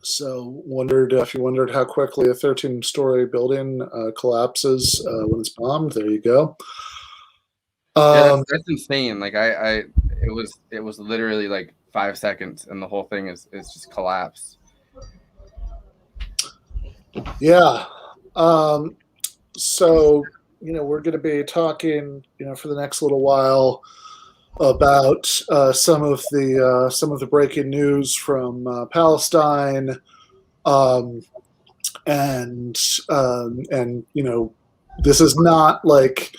So wondered if you wondered how quickly a 13-story building collapses when it's bombed. There you go. Yeah, that's insane. Like it was literally like 5 seconds, and the whole thing is just collapsed. Yeah. So we're going to be talking for the next little while about some of the breaking news from Palestine, and this is not like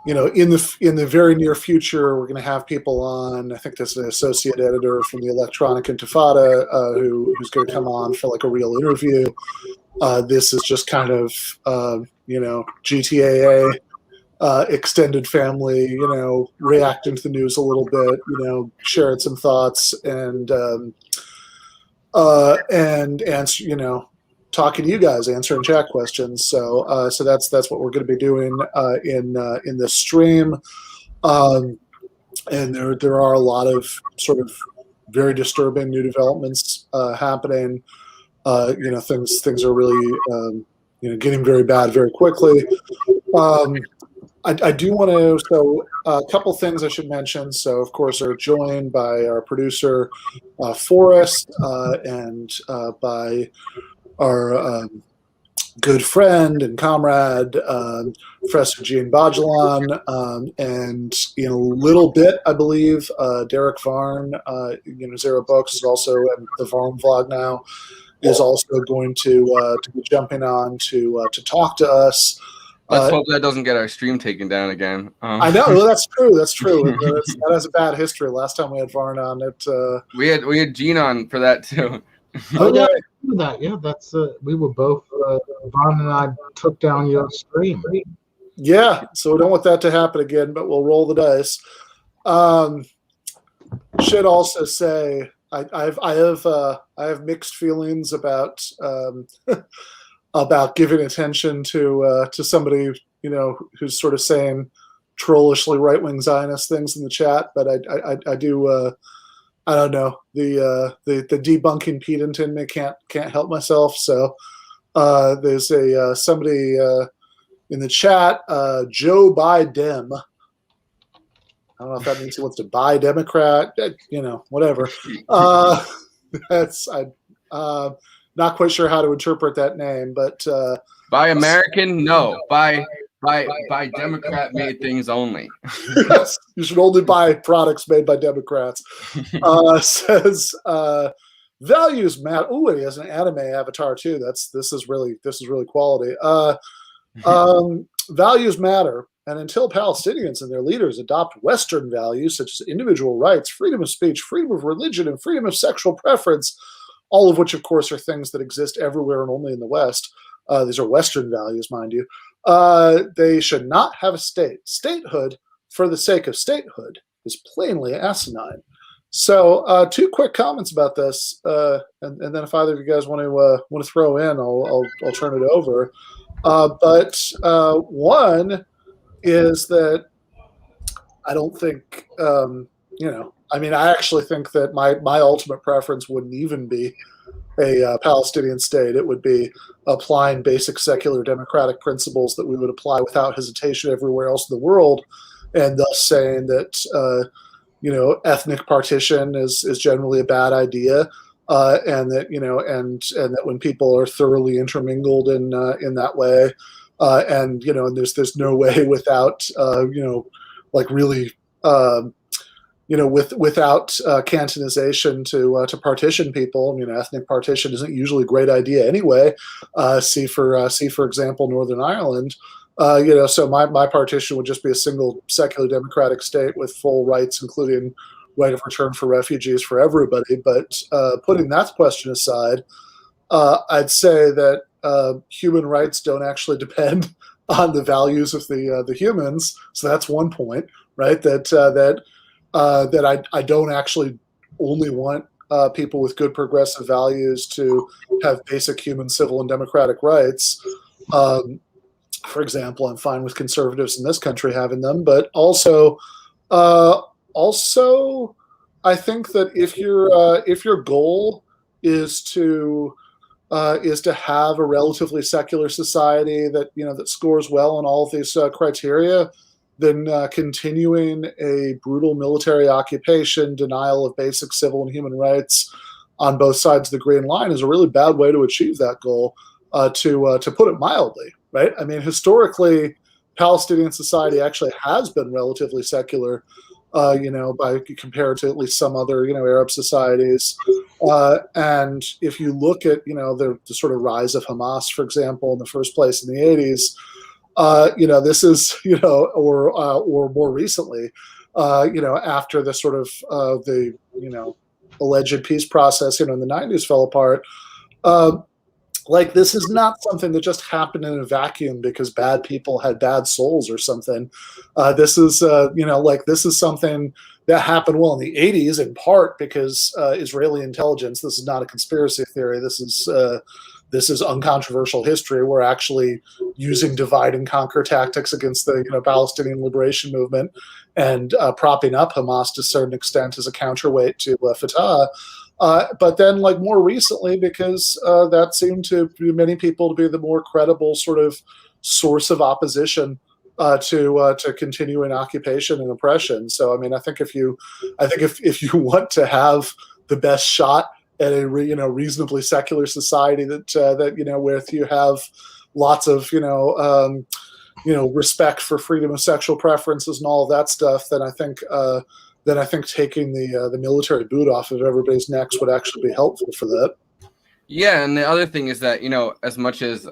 in the very near future we're going to have people on. I think there's an associate editor from the Electronic Intifada who's going to come on for like a real interview. This is just kind of GTAA. Extended family, reacting to the news a little bit, sharing some thoughts, and answer, talking to you guys, answering chat questions. So that's what we're going to be doing in this stream. And there are a lot of sort of very disturbing new developments happening. Things are really getting very bad very quickly. I do want to, so a couple things I should mention. So, of course, we're joined by our producer, Forrest, and by our good friend and comrade, Professor Jean Bajalan, and in a little bit, I believe, Derek Varn, Zero Books is also, and the Varn vlog now, is also going to be jumping on to talk to us. Let's hope that doesn't get our stream taken down again. I know. Well, that's true. That has a bad history. Last time we had Varn on it, we had Gene on for that too. Oh yeah, that's we were both Varn and I took down your stream. Yeah, so we don't want that to happen again, but we'll roll the dice. Should also say I have mixed feelings about about giving attention to somebody who's sort of saying trollishly right-wing Zionist things in the chat, but I do I don't know, the debunking pedant in me can't help myself. So there's a somebody in the chat, Joe Biden. I don't know if that means he wants to buy Democrat, whatever. Not quite sure how to interpret that name, but buy American, no. Buy Democrat made things only. Yes, you should only buy products made by Democrats. Says values matter. Oh, and he has an anime avatar too. This is really quality. Values matter, and until Palestinians and their leaders adopt Western values such as individual rights, freedom of speech, freedom of religion, and freedom of sexual preference, all of which, of course, are things that exist everywhere and only in the West. These are Western values, mind you. They should not have a state. Statehood, for the sake of statehood, is plainly asinine. So, two quick comments about this, and then if either of you guys want to throw in, I'll turn it over. But one is that I don't think I actually think that my ultimate preference wouldn't even be a Palestinian state. It would be applying basic secular democratic principles that we would apply without hesitation everywhere else in the world, and thus saying that ethnic partition is generally a bad idea, and that and that when people are thoroughly intermingled in that way, and there's no way without really. Without cantonization to partition people. Ethnic partition isn't usually a great idea anyway. See for example, Northern Ireland. So my partition would just be a single secular democratic state with full rights, including right of return for refugees for everybody. But putting that question aside, I'd say that human rights don't actually depend on the values of the humans. So that's one point, right? That I don't actually only want people with good progressive values to have basic human, civil, and democratic rights. For example, I'm fine with conservatives in this country having them, but also I think that if your goal is to have a relatively secular society that that scores well on all of these criteria, then continuing a brutal military occupation, denial of basic civil and human rights on both sides of the Green Line is a really bad way to achieve that goal. To put it mildly, right? I mean, historically, Palestinian society actually has been relatively secular, by compared to at least some other, Arab societies. And if you look at, the sort of rise of Hamas, for example, in the first place in the 80s, this is, or more recently, after the sort of the, alleged peace process, in the 90s fell apart. Like, this is not something that just happened in a vacuum because bad people had bad souls or something. This is, this is something that happened well in the 80s, in part because Israeli intelligence. This is not a conspiracy theory. This is uncontroversial history. We're actually using divide and conquer tactics against the Palestinian liberation movement and propping up Hamas to a certain extent as a counterweight to Fatah. But then, like, more recently, because that seemed to many people to be the more credible sort of source of opposition to continuing occupation and oppression. So, I mean, I think if you want to have the best shot at a reasonably secular society that where you have lots of respect for freedom of sexual preferences and all of that stuff, then I think taking the military boot off of everybody's necks would actually be helpful for that. Yeah, and the other thing is that as much as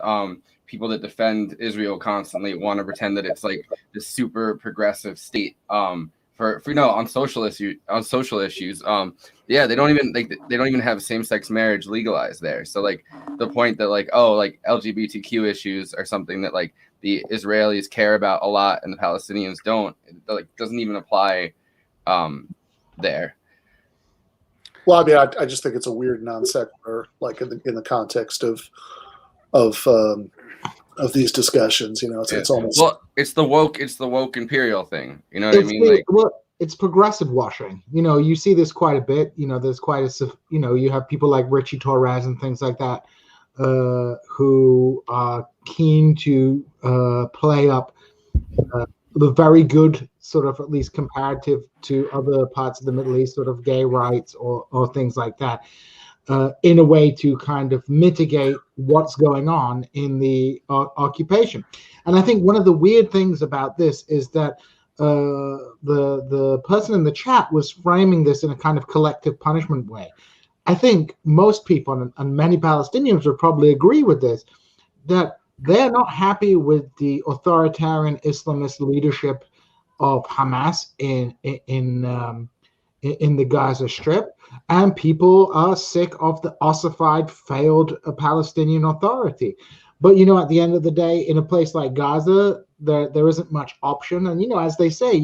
people that defend Israel constantly want to pretend that it's like this super progressive state for on social issues, they don't even have same-sex marriage legalized there. So like the point that like LGBTQ issues are something that like the Israelis care about a lot and the Palestinians don't, like doesn't even apply there. Well, I mean, I just think it's a weird non sequitur, like in the context of these discussions. It's almost it's the woke imperial thing. You know what I mean? It's progressive washing. You see this quite a bit. There's quite a you have people like Richie Torres and things like that who are keen to play up the very good, sort of, at least comparative to other parts of the Middle East, sort of gay rights or things like that, in a way to kind of mitigate what's going on in the occupation. And I think one of the weird things about this is that the person in the chat was framing this in a kind of collective punishment way. I think most people, and many Palestinians would probably agree with this, that they're not happy with the authoritarian Islamist leadership of Hamas in the Gaza Strip, and people are sick of the ossified, failed Palestinian Authority. But at the end of the day, in a place like Gaza, there isn't much option. And as they say,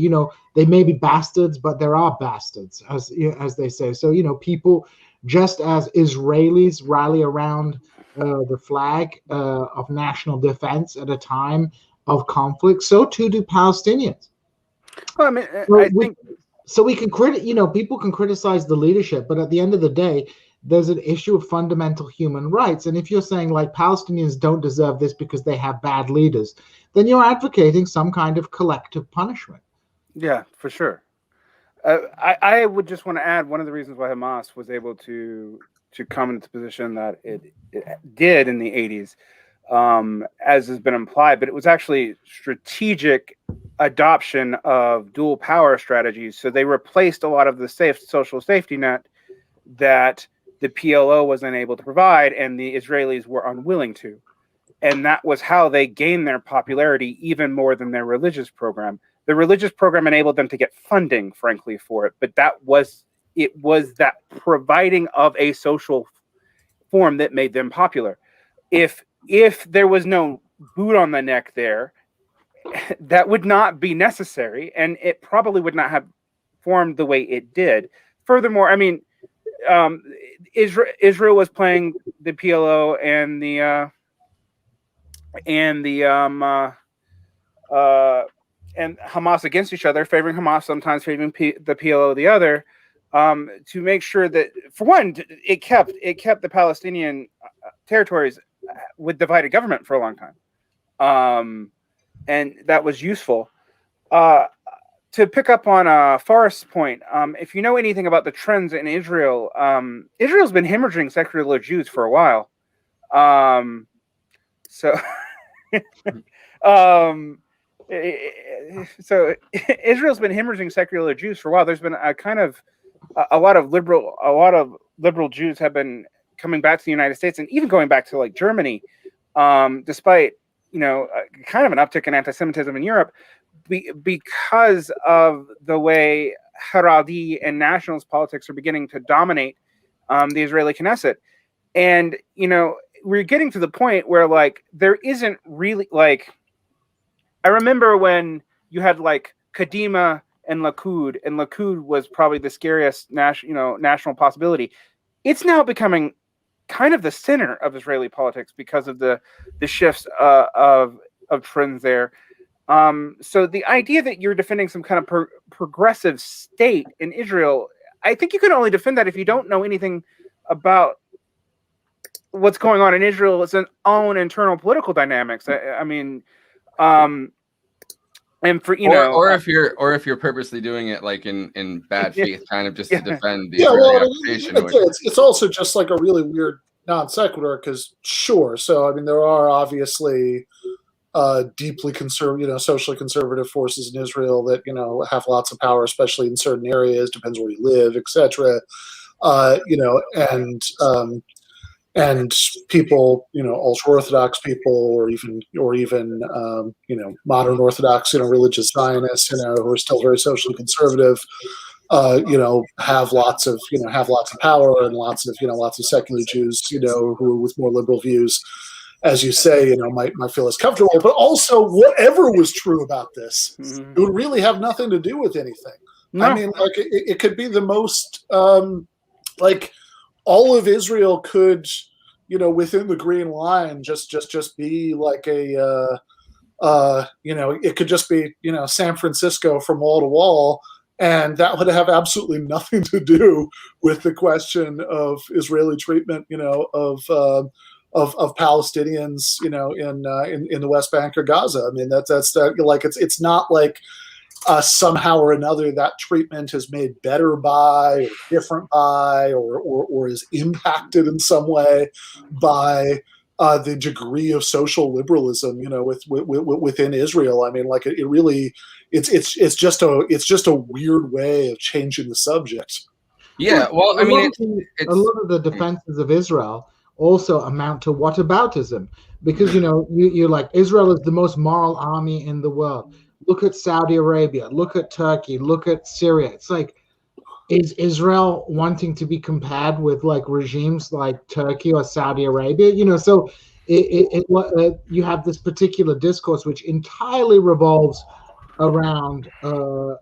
they may be bastards, but there are bastards, as they say. So people, just as Israelis rally around the flag of national defense at a time of conflict, so too do Palestinians. Well, I mean, we can people can criticize the leadership, but at the end of the day, there's an issue of fundamental human rights. And if you're saying like Palestinians don't deserve this because they have bad leaders, then you're advocating some kind of collective punishment. Yeah, for sure. I would just want to add one of the reasons why Hamas was able to come into the position that it did in the 80s, as has been implied, but it was actually strategic adoption of dual power strategies. So they replaced a lot of the social safety net that the PLO was unable to provide, and the Israelis were unwilling to. And that was how they gained their popularity even more than their religious program. The religious program enabled them to get funding, frankly, for it. But it was that providing of a social form that made them popular. If there was no boot on the neck there, that would not be necessary, and it probably would not have formed the way it did. Furthermore, I mean, Israel was playing the PLO and Hamas against each other, favoring Hamas, sometimes favoring the PLO the other, to make sure that, for one, it kept the Palestinian territories with divided government for a long time, and that was useful. To pick up on Forrest's point, if you know anything about the trends in Israel, Israel's been hemorrhaging secular Jews for a while. So Israel's been hemorrhaging secular Jews for a while. There's been a lot of liberal Jews have been coming back to the United States, and even going back to like Germany, despite kind of an uptick in anti-Semitism in Europe, because of the way Haredi and nationalist politics are beginning to dominate the Israeli Knesset. And, we're getting to the point where like there isn't really like, I remember when you had like Kadima and Likud was probably the scariest national possibility. It's now becoming kind of the center of Israeli politics because of the shifts of trends there. So the idea that you're defending some kind of progressive state in Israel, I think you can only defend that if you don't know anything about what's going on in Israel, its own internal political dynamics. I mean, and for or if you're purposely doing it like in bad faith, kind of just to defend the occupation. It's also just like a really weird non sequitur because sure. So I mean, there are obviously deeply socially conservative forces in Israel that have lots of power, especially in certain areas. Depends where you live, etc. And people, ultra Orthodox people, or even modern Orthodox, religious Zionists, who are still very socially conservative, have lots of power, and lots of secular Jews, who are with more liberal views, as you say, might feel as comfortable. But also, whatever was true about this, it would really have nothing to do with anything. No. I mean, like it could be the most all of Israel could, within the Green Line, just be like a, it could just be, San Francisco from wall to wall, and that would have absolutely nothing to do with the question of Israeli treatment, of Palestinians, in the West Bank or Gaza. I mean, it's not like somehow or another that treatment is made better by, or different by, or is impacted in some way by the degree of social liberalism, within Israel. I mean, like it really, it's just a weird way of changing the subject. Yeah, well, I mean, a lot of the defenses of Israel also amount to whataboutism, because you're like, Israel is the most moral army in the world. Look at Saudi Arabia, look at Turkey, look at Syria. It's like, is Israel wanting to be compared with like regimes like Turkey or Saudi Arabia? So you have this particular discourse which entirely revolves around a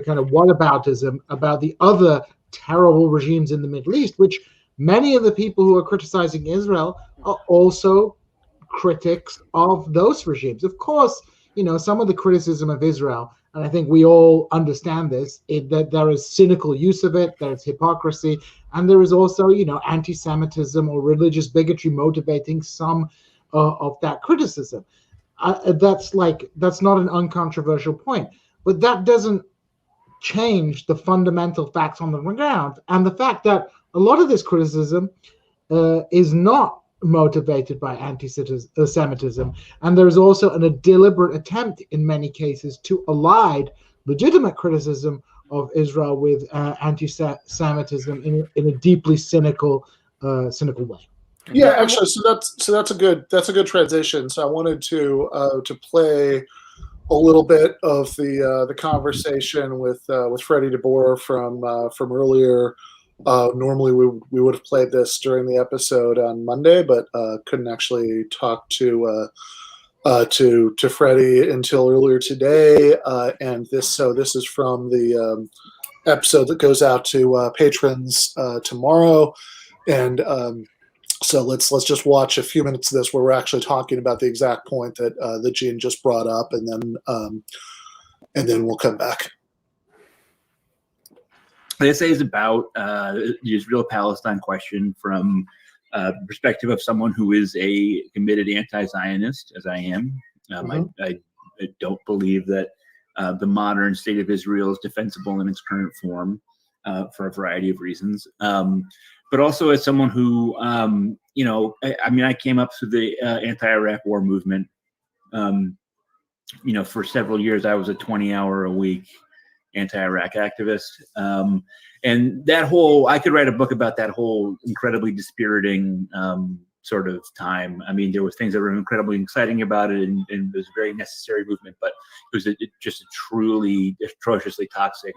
kind of whataboutism about the other terrible regimes in the Middle East, which many of the people who are criticizing Israel are also critics of those regimes. Of course, some of the criticism of Israel, and I think we all understand this, that there is cynical use of it, there's hypocrisy, and there is also, anti-Semitism or religious bigotry motivating some of that criticism. That's not an uncontroversial point, but that doesn't change the fundamental facts on the ground, and the fact that a lot of this criticism is not motivated by anti-Semitism, and there is also a deliberate attempt in many cases to allied legitimate criticism of Israel with anti-Semitism in a deeply cynical way. Yeah, actually, so that's a good transition. So I wanted to play a little bit of the conversation with Freddie DeBoer from earlier. Normally we would have played this during the episode on Monday, but couldn't actually talk to Freddie until earlier today. And this is from the episode that goes out to patrons tomorrow, and so let's just watch a few minutes of this where we're actually talking about the exact point that Gene just brought up, and then we'll come back. The essay is about the Israel-Palestine question from the perspective of someone who is a committed anti-Zionist, as I am. I don't believe that the modern state of Israel is defensible in its current form for a variety of reasons. But also as someone who, I came up through the anti-Iraq war movement. For several years, I was a 20-hour-a-week anti-Iraq activist. And that whole, I could write a book about that whole incredibly dispiriting sort of time. I mean, there were things that were incredibly exciting about it, and it was a very necessary movement, but it was just a truly atrociously toxic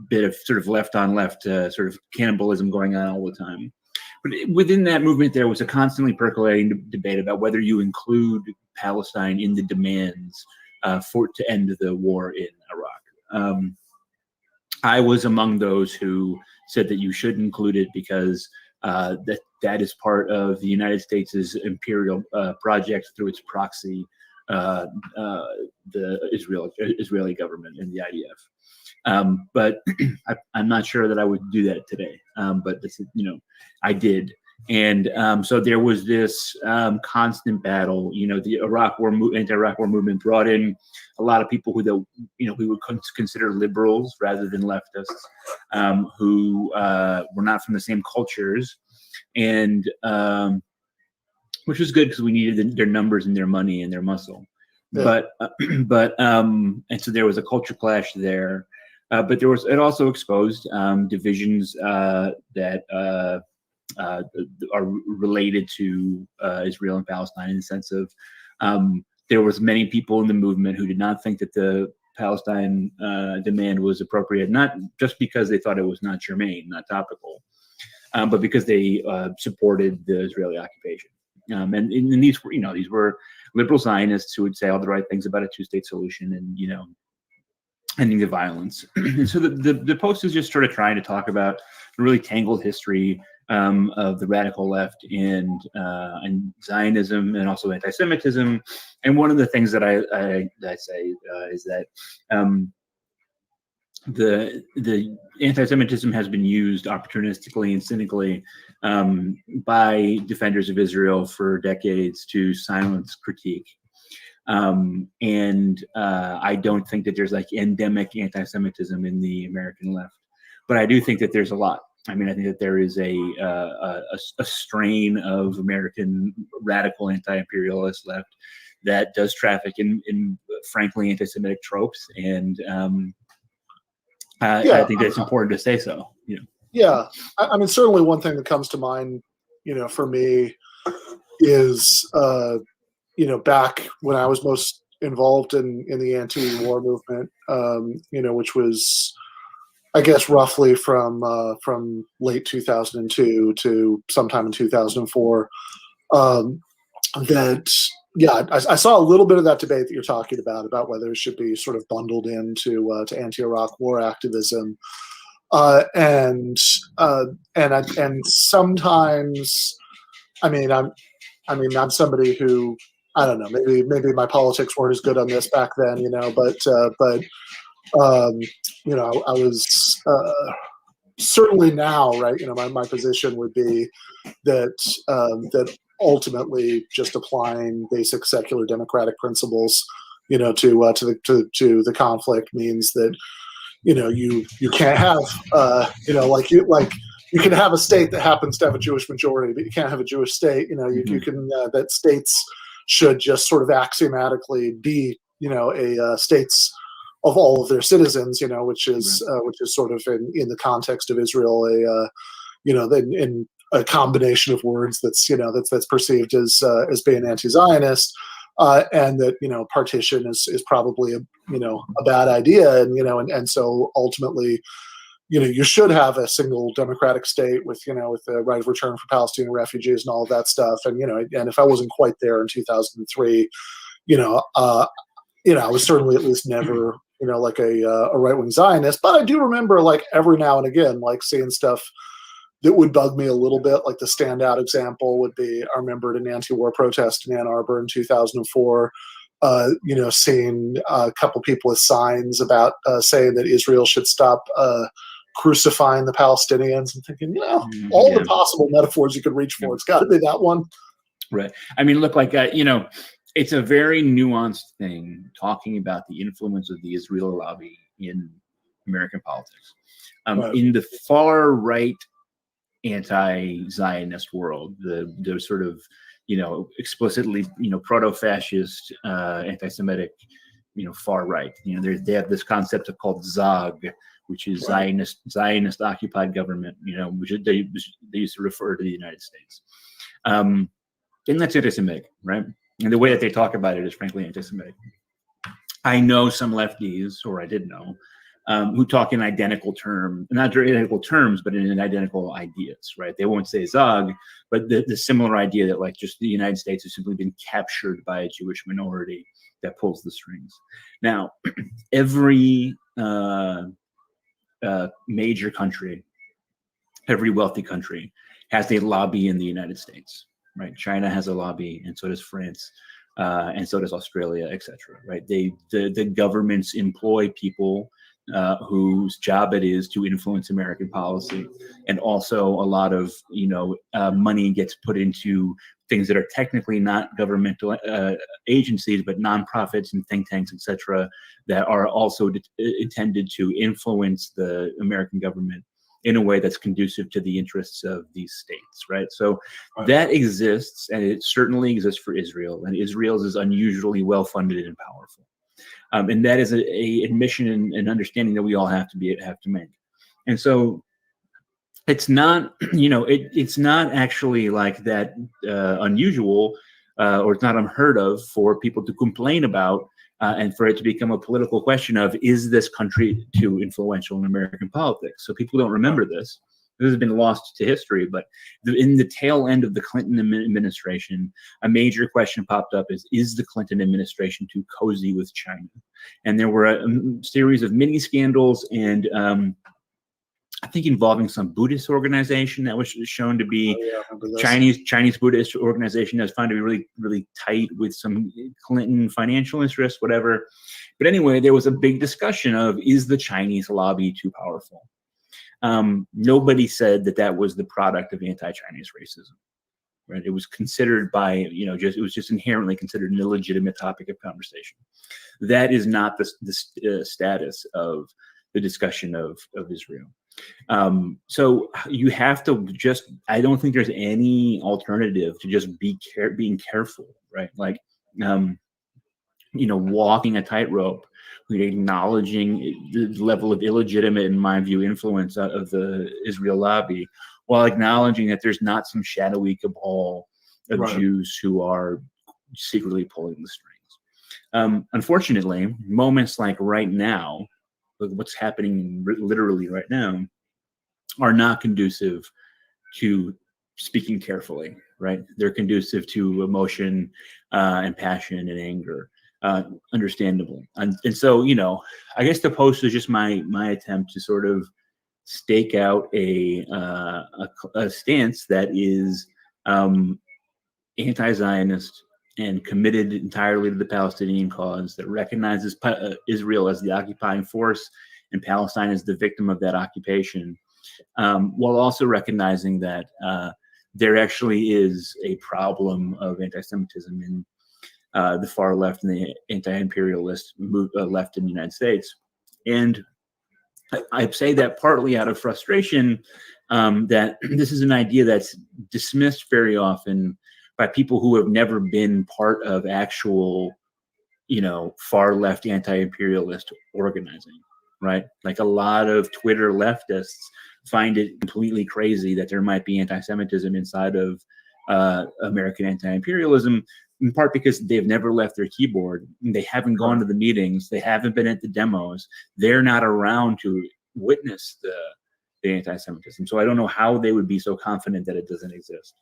bit of sort of left on left sort of cannibalism going on all the time. But within that movement, there was a constantly percolating debate about whether you include Palestine in the demands to end the war in Iraq. I was among those who said that you should include it because that is part of the United States' imperial project through its proxy, the Israeli government and the IDF. But I'm not sure that I would do that today. But this, I did. And so there was this constant battle. The anti-Iraq war movement brought in a lot of people who we would consider liberals rather than leftists, who were not from the same cultures, and which was good because we needed their numbers and their money and their muscle. Yeah. But and so there was a culture clash there. But it also exposed divisions that are related to Israel and Palestine, in the sense of there was many people in the movement who did not think that the Palestine demand was appropriate, not just because they thought it was not germane, not topical, but because they supported the Israeli occupation. And these were liberal Zionists who would say all the right things about a two-state solution and ending the violence. And so the post is just sort of trying to talk about a really tangled history of the radical left and Zionism and also anti-Semitism. And one of the things that I say is that the anti-Semitism has been used opportunistically and cynically by defenders of Israel for decades to silence critique. And I don't think that there's like endemic anti-Semitism in the American left, but I do think that there's a lot. I mean, I think that there is a strain of American radical anti-imperialist left that does traffic in frankly anti-Semitic tropes, and I think that's important to say so. Yeah, I mean, certainly one thing that comes to mind, for me, is back when I was most involved in the anti-war movement, which was, I guess, roughly from late 2002 to sometime in 2004. I saw a little bit of that debate that you're talking about whether it should be sort of bundled into to anti-Iraq war activism, and sometimes, I'm somebody who, I don't know, maybe my politics weren't as good on this back then, but I was certainly now, right. My position would be that ultimately just applying basic secular democratic principles, to the conflict means that you can't have you can have a state that happens to have a Jewish majority, but you can't have a Jewish state. You can that states should just sort of axiomatically be states of all of their citizens, which is sort of in the context of Israel in a combination of words that's perceived as being anti-Zionist, and that partition is probably a bad idea, and so ultimately you should have a single democratic state with the right of return for Palestinian refugees and all of that stuff, and if I wasn't quite there in 2003, I was certainly at least never like a right-wing Zionist. But I do remember, like, every now and again, like, seeing stuff that would bug me a little bit. Like, the standout example would be, I remember at an anti-war protest in Ann Arbor in 2004, seeing a couple people with signs about saying that Israel should stop crucifying the Palestinians, and thinking, all the possible metaphors you could reach for, it's got to be that one. Right. I mean, look, like, it's a very nuanced thing talking about the influence of the Israel lobby in American politics. Right. In the far right anti-Zionist world, the sort of, explicitly, proto-fascist, anti-Semitic, far right. They have this concept called Zog, which is Zionist occupied government, which they used to refer to the United States. And that's anti-Semitic, right? And the way that they talk about it is frankly anti-Semitic. I know some lefties, or I did know, who talk in identical terms, not identical terms, but in identical ideas, right? They won't say Zog, but the similar idea that, like, just the United States has simply been captured by a Jewish minority that pulls the strings. Now, every major country, every wealthy country has a lobby in the United States, right? China has a lobby, and so does France, and so does Australia, etc. Right? The governments employ people whose job it is to influence American policy, and also a lot of money gets put into things that are technically not governmental agencies, but nonprofits and think tanks, etc., that are also intended to influence the American government in a way that's conducive to the interests of these states, right? So that exists, and it certainly exists for Israel, and Israel's is unusually well-funded and powerful. And that is a admission and understanding that we all have to make. And so it's not, it's not actually like that unusual, or it's not unheard of for people to complain about, and for it to become a political question of, is this country too influential in American politics? So people don't remember this. This has been lost to history, but in the tail end of the Clinton administration, a major question popped up is the Clinton administration too cozy with China? And there were a series of mini scandals, and I think involving some Buddhist organization that was shown to be Chinese Buddhist organization that was found to be really, really tight with some Clinton financial interests, whatever. But anyway, there was a big discussion of, is the Chinese lobby too powerful? Nobody said that was the product of anti-Chinese racism, right? It was considered by, it was just inherently considered an illegitimate topic of conversation. That is not the status of the discussion of Israel. So you have to I don't think there's any alternative to just being careful, right? Like, walking a tightrope, acknowledging the level of illegitimate, in my view, influence of the Israel lobby, while acknowledging that there's not some shadowy cabal of Jews who are secretly pulling the strings. Unfortunately, moments like right now, what's happening literally right now, are not conducive to speaking carefully, right? They're conducive to emotion and passion and anger, understandably. And so, I guess the post is just my attempt to sort of stake out a stance that is anti-Zionist and committed entirely to the Palestinian cause, that recognizes Israel as the occupying force and Palestine as the victim of that occupation, while also recognizing that there actually is a problem of anti-Semitism in the far left and the anti-imperialist left in the United States. And I say that partly out of frustration that this is an idea that's dismissed very often by people who have never been part of actual, far left anti-imperialist organizing, right? Like, a lot of Twitter leftists find it completely crazy that there might be anti-Semitism inside of American anti-imperialism, in part because they've never left their keyboard. They haven't gone to the meetings. They haven't been at the demos. They're not around to witness the anti-Semitism. So I don't know how they would be so confident that it doesn't exist.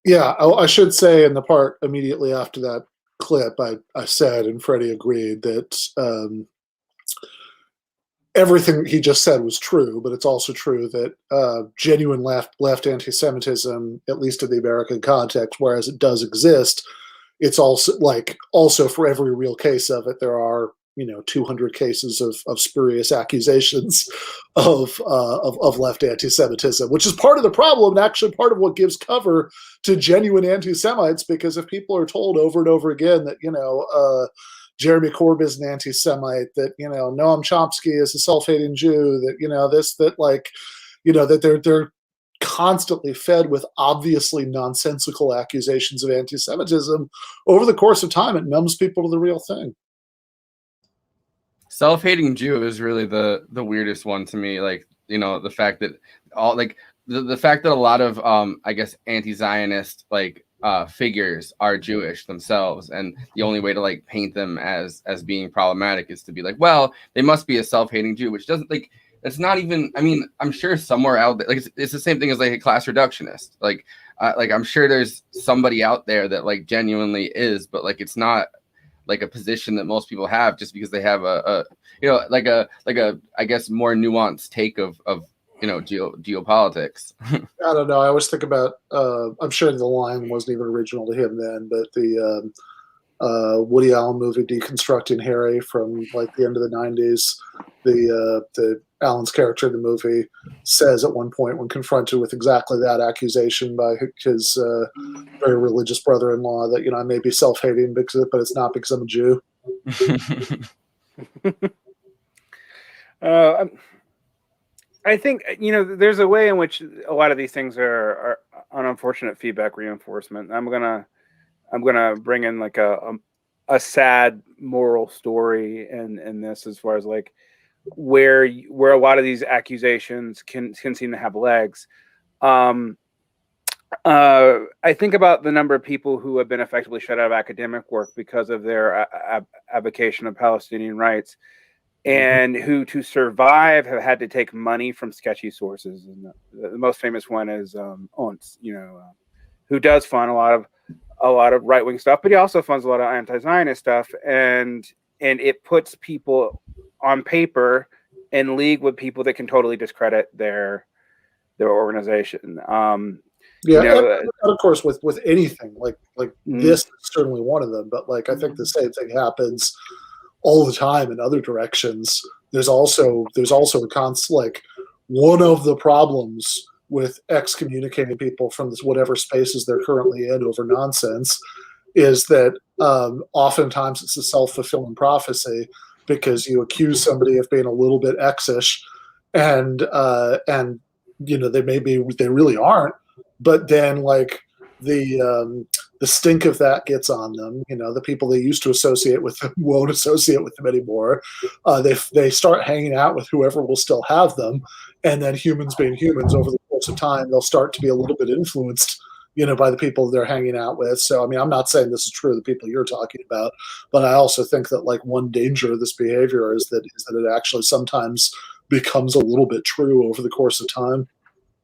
Yeah, I should say in the part immediately after that clip, I said, and Freddie agreed, that everything he just said was true, but it's also true that genuine left anti-Semitism, at least in the American context, whereas it does exist, it's also for every real case of it, there are 200 cases of spurious accusations of left anti-Semitism, which is part of the problem, and actually part of what gives cover to genuine anti-Semites, because if people are told over and over again that Jeremy Corbyn is an anti-Semite, that Noam Chomsky is a self-hating Jew, that they're constantly fed with obviously nonsensical accusations of anti-Semitism, over the course of time, it numbs people to the real thing. Self-hating Jew is really the weirdest one to me. Like, the fact that the fact that a lot of I guess anti-Zionist figures are Jewish themselves, and the only way to paint them as being problematic is to be like, well, they must be a self-hating Jew, which doesn't it's not even. I mean, I'm sure somewhere out there, it's the same thing as a class reductionist. I'm sure there's somebody out there that genuinely is, but it's not a position that most people have, just because they have a I guess more nuanced take of geopolitics. I don't know. I always think about, I'm sure the line wasn't even original to him then, but the Woody Allen movie Deconstructing Harry from the end of the 90s, the Allen's character in the movie says at one point, when confronted with exactly that accusation by his very religious brother-in-law, that I may be self-hating but it's not because I'm a Jew. I think there's a way in which a lot of these things are an unfortunate feedback reinforcement. I'm gonna bring in a sad moral story in this, as far as where a lot of these accusations can seem to have legs. I think about the number of people who have been effectively shut out of academic work because of their advocation of Palestinian rights, and who, to survive, have had to take money from sketchy sources. And the most famous one is Onz, who does fund a lot of right-wing stuff, but he also funds a lot of anti-Zionist stuff, and it puts people on paper in league with people that can totally discredit their organization. And of course, with anything this is certainly one of them, but I think the same thing happens all the time in other directions. There's also a constant, one of the problems with excommunicating people from whatever spaces they're currently in over nonsense is that oftentimes it's a self-fulfilling prophecy, because you accuse somebody of being a little bit X-ish, and they really aren't, but then the stink of that gets on them. The people they used to associate with them won't associate with them anymore. They start hanging out with whoever will still have them, and then humans being humans, over the course of time, they'll start to be a little bit influenced, by the people they're hanging out with. So, I mean, I'm not saying this is true of the people you're talking about, but I also think that one danger of this behavior is that it actually sometimes becomes a little bit true over the course of time.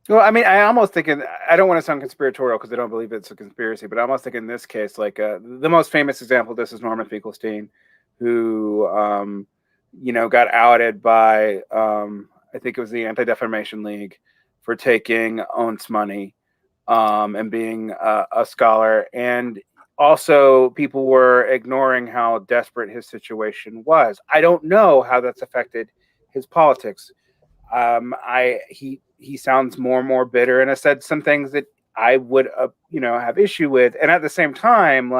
Well, I mean, I almost think I don't want to sound conspiratorial because I don't believe it's a conspiracy, but I almost think in this case, the most famous example of this is Norman Fiegelstein, who, got outed by, I think it was the Anti-Defamation League, for taking On's money and being a scholar. And also, people were ignoring how desperate his situation was. I don't know how that's affected his politics. He sounds more and more bitter, and has said some things that I would, have issue with. And at the same time,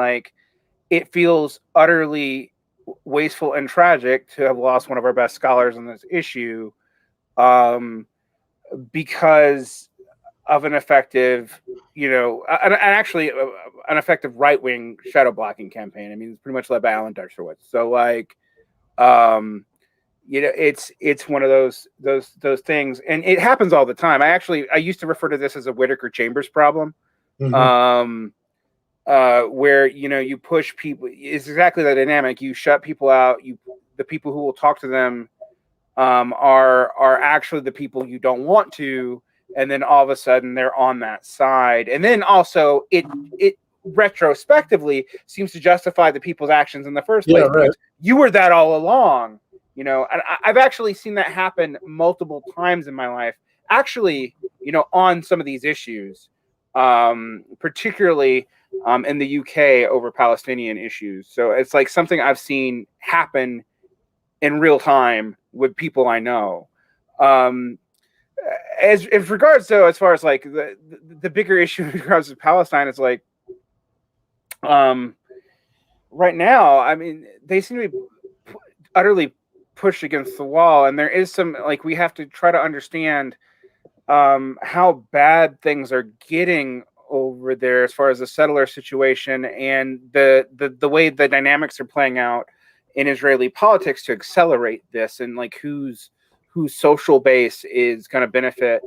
it feels utterly wasteful and tragic to have lost one of our best scholars on this issue, because of an effective, an effective right-wing shadow blocking campaign. I mean, it's pretty much led by Alan Dershowitz. So it's one of those things, and it happens all the time. I used to refer to this as a Whittaker Chambers problem, where you push people. It's exactly the dynamic. You shut people out. The people who will talk to them are actually the people you don't want to, and then all of a sudden they're on that side. And then also retrospectively seems to justify the people's actions in the first place. Yeah, right. You were that all along, you know. And I've actually seen that happen multiple times in my life, actually, you know, on some of these issues, particularly in the UK over Palestinian issues. So it's like something I've seen happen in real time with people I know. As regards to, as far as like the bigger issue in regards to Palestine, is like, right now, I mean, they seem to be utterly pushed against the wall, and there is some, like, we have to try to understand how bad things are getting over there as far as the settler situation and the way the dynamics are playing out in Israeli politics to accelerate this, and like whose social base is going to benefit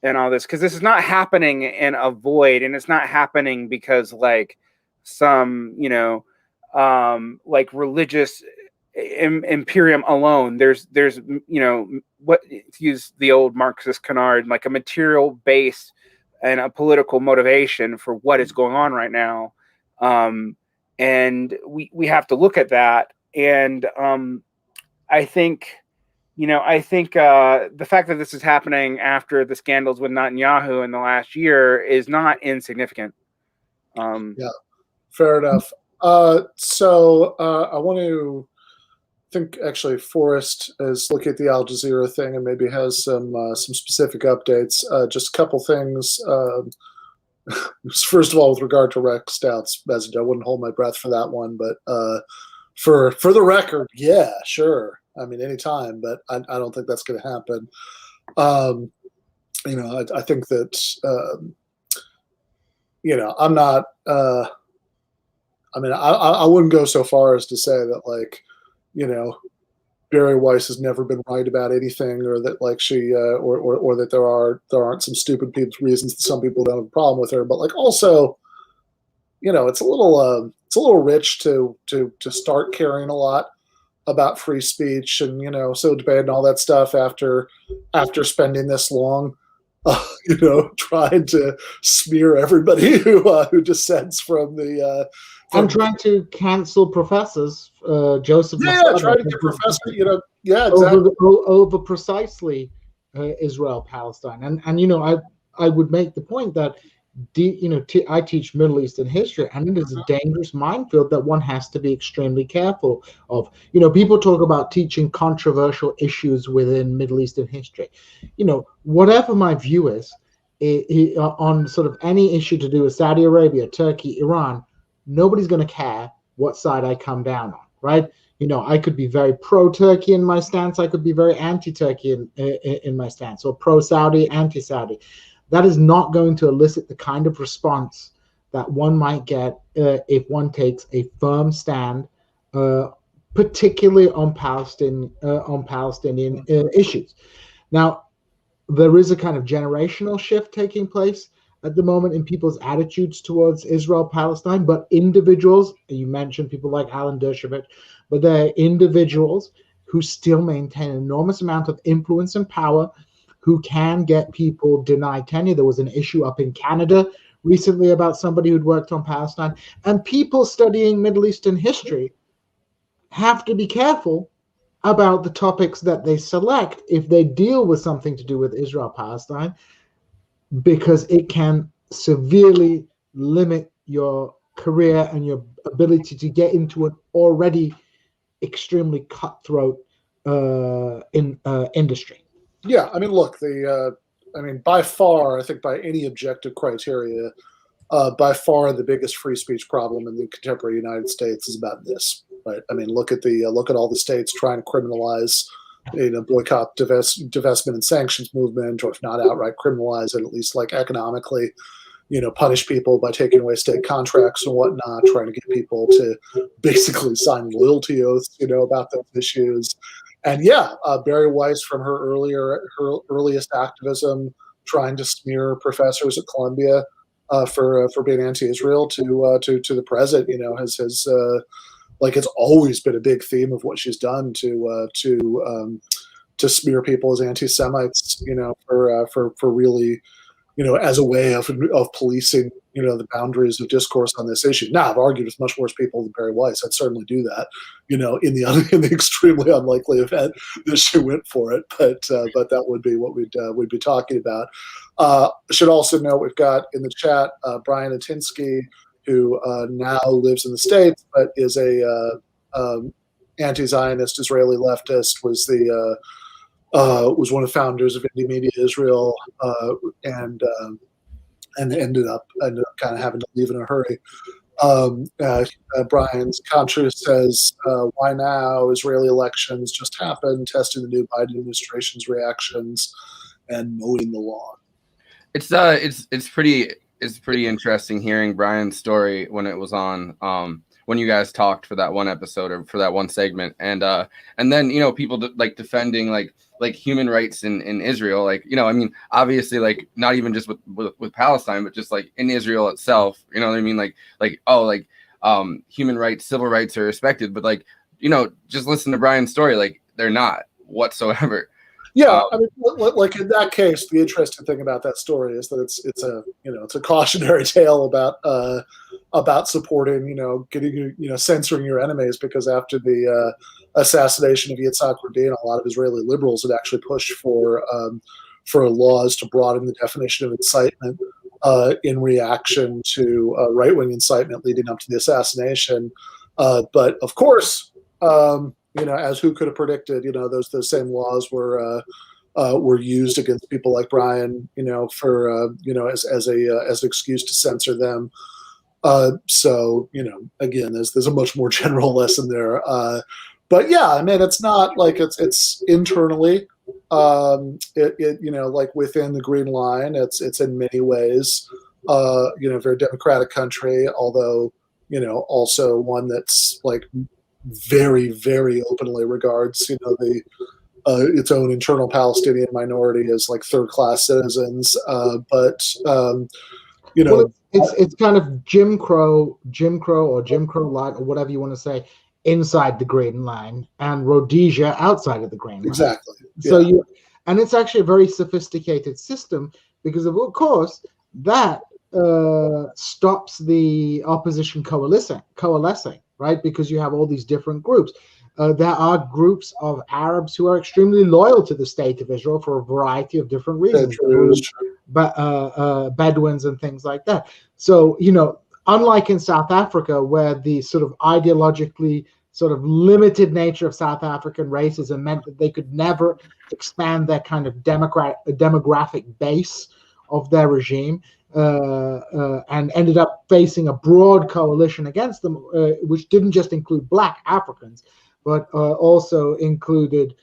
and all this, because this is not happening in a void, and it's not happening because like some, you know, like religious imperium alone. There's you know, what, to use the old Marxist canard, like a material base and a political motivation for what is going on right now, and we have to look at that. And I think, you know, the fact that this is happening after the scandals with Netanyahu in the last year is not insignificant. Yeah, fair enough. So I want to think actually Forrest is looking at the Al Jazeera thing and maybe has some specific updates. Just a couple things. First of all, with regard to Rex Stout's message, I wouldn't hold my breath for that one, but for the record, yeah, sure. I mean, anytime, but I don't think that's going to happen. You know, I think that, you know, I'm not, I mean, I wouldn't go so far as to say that, like, you know, Barry Weiss has never been right about anything, or that like she, or that there aren't some stupid reasons that some people don't have a problem with her. But like, also, you know, it's a little rich to start caring a lot about free speech and, you know, so debating all that stuff after spending this long, you know, trying to smear everybody who dissents from the. I'm trying to cancel professors, Joseph. Yeah, trying to get professor, you know, yeah, exactly. over precisely Israel Palestine, and you know, I would make the point that I teach Middle Eastern history, and it is a dangerous minefield that one has to be extremely careful of. You know, people talk about teaching controversial issues within Middle Eastern history. You know, whatever my view is on sort of any issue to do with Saudi Arabia, Turkey, Iran, nobody's going to care what side I come down on, right? You know, I could be very pro-Turkey in my stance. I could be very anti-Turkey in my stance, or pro-Saudi, anti-Saudi. That is not going to elicit the kind of response that one might get if one takes a firm stand, particularly on Palestinian issues. Now, there is a kind of generational shift taking place at the moment in people's attitudes towards Israel, Palestine, but individuals, you mentioned people like Alan Dershowitz, but there are individuals who still maintain an enormous amount of influence and power, who can get people denied tenure. There was an issue up in Canada recently about somebody who'd worked on Palestine, and people studying Middle Eastern history have to be careful about the topics that they select if they deal with something to do with Israel, Palestine, because it can severely limit your career and your ability to get into an already extremely cutthroat industry. Yeah, I mean, look, by far, I think by any objective criteria, by far the biggest free speech problem in the contemporary United States is about this, right? I mean, look at all the states trying to criminalize, you know, boycott, divestment, and sanctions movement, or if not outright criminalize it, at least like economically, you know, punish people by taking away state contracts and whatnot, trying to get people to basically sign loyalty oaths, you know, about those issues. And yeah, Barry Weiss, from her earliest activism, trying to smear professors at Columbia for being anti-Israel to the present, you know, has like, it's always been a big theme of what she's done to smear people as anti-Semites, you know, for really as a way of policing, the boundaries of discourse on this issue. Now, I've argued with much worse people than Barry Weiss. I'd certainly do that, in the extremely unlikely event that she went for it. But that would be what we'd be talking about. I should also note we've got in the chat Brian Atinsky, who now lives in the States, but is a anti-Zionist Israeli leftist, was one of the founders of Indie Media Israel, and ended up kind of having to leave in a hurry. Brian's Contra says, why now? Israeli elections just happened, testing the new Biden administration's reactions and mowing the lawn. It's pretty interesting hearing Brian's story when it was on when you guys talked for that one episode or for that one segment, and then people like defending like human rights in Israel, obviously, like not even just with Palestine, but just like in Israel itself, you know what I mean, human rights, civil rights are respected, but just listen to Brian's story, like they're not whatsoever. Yeah, I mean, like in that case, the interesting thing about that story is that it's a cautionary tale about supporting, getting censoring your enemies, because after the assassination of Yitzhak Rabin, a lot of Israeli liberals had actually pushed for laws to broaden the definition of incitement in reaction to right-wing incitement leading up to the assassination. But of course, as who could have predicted, those same laws were used against people like Brian, for as an excuse to censor them. So again, there's a much more general lesson there. But yeah, I mean, it's not like it's internally, like within the Green Line, it's in many ways, very democratic country, although also one that's like very, very openly regards, its own internal Palestinian minority as like third-class citizens. It's kind of Jim Crow or Jim Crow light or whatever you want to say inside the Green Line, and Rhodesia outside of the Green Line. Exactly. So and it's actually a very sophisticated system, because of course that stops the opposition coalescing, right? Because you have all these different groups. There are groups of Arabs who are extremely loyal to the state of Israel for a variety of different reasons, Bedouins and things like that. So, unlike in South Africa, where the sort of ideologically sort of limited nature of South African racism meant that they could never expand their kind of demographic base of their regime, and ended up facing a broad coalition against them, which didn't just include Black Africans, but also included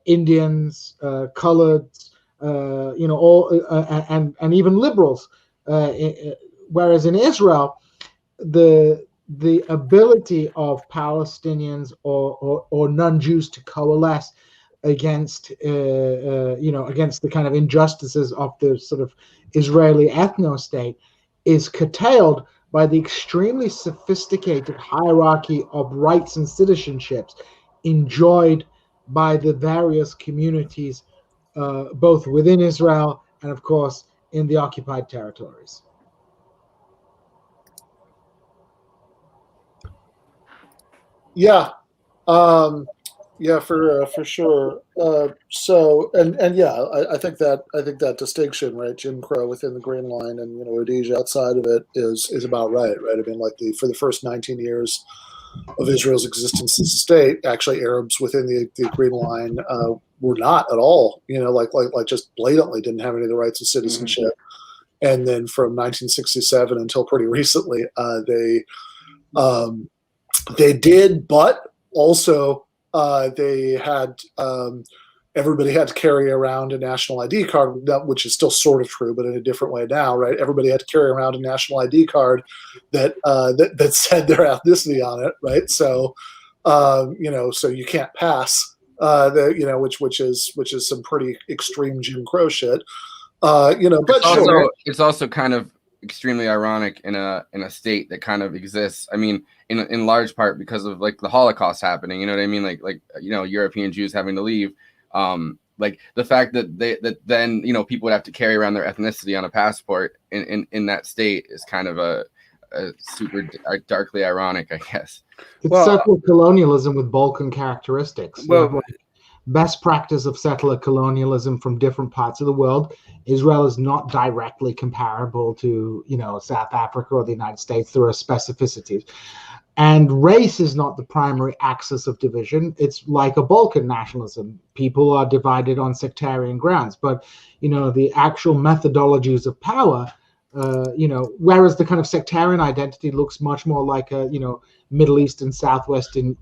Indians, coloreds, and even liberals. Whereas in Israel, the ability of Palestinians or non-Jews to coalesce against against the kind of injustices of the sort of Israeli ethno-state is curtailed by the extremely sophisticated hierarchy of rights and citizenships enjoyed by the various communities, both within Israel and, of course, in the occupied territories. Yeah. For sure. So yeah, I think that distinction, right, Jim Crow within the Green Line and Rhodesia outside of it is about right. I mean, like for the first 19 years of Israel's existence as a state, actually Arabs within the Green Line were not at all, like just blatantly didn't have any of the rights of citizenship. Mm-hmm. And then from 1967 until pretty recently, they did, but also they had everybody had to carry around a national ID card, which is still sort of true, but in a different way now, right? Everybody had to carry around a national ID card that said their ethnicity on it, right? So so you can't pass which is some pretty extreme Jim Crow shit. But it's also kind of extremely ironic in a state that kind of exists. I mean, in large part because of like the Holocaust happening. You know what I mean? Like European Jews having to leave. Like the fact that then people would have to carry around their ethnicity on a passport in that state is kind of a super darkly ironic, I guess. It's settler colonialism with Balkan characteristics. Well, best practice of settler colonialism from different parts of the world. Israel is not directly comparable to, South Africa or the United States. There are specificities. And race is not the primary axis of division. It's like a Balkan nationalism. People are divided on sectarian grounds. But, the actual methodologies of power, whereas the kind of sectarian identity looks much more like a, Middle Eastern, Southeastern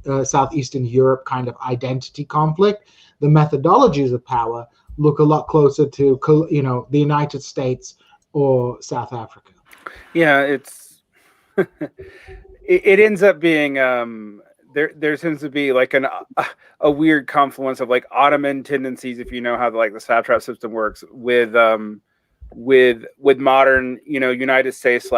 Europe kind of identity conflict, the methodologies of power look a lot closer to, the United States or South Africa. Yeah, it's it ends up being there seems to be like a weird confluence of like Ottoman tendencies, if you know how the satrap system works, with modern United States /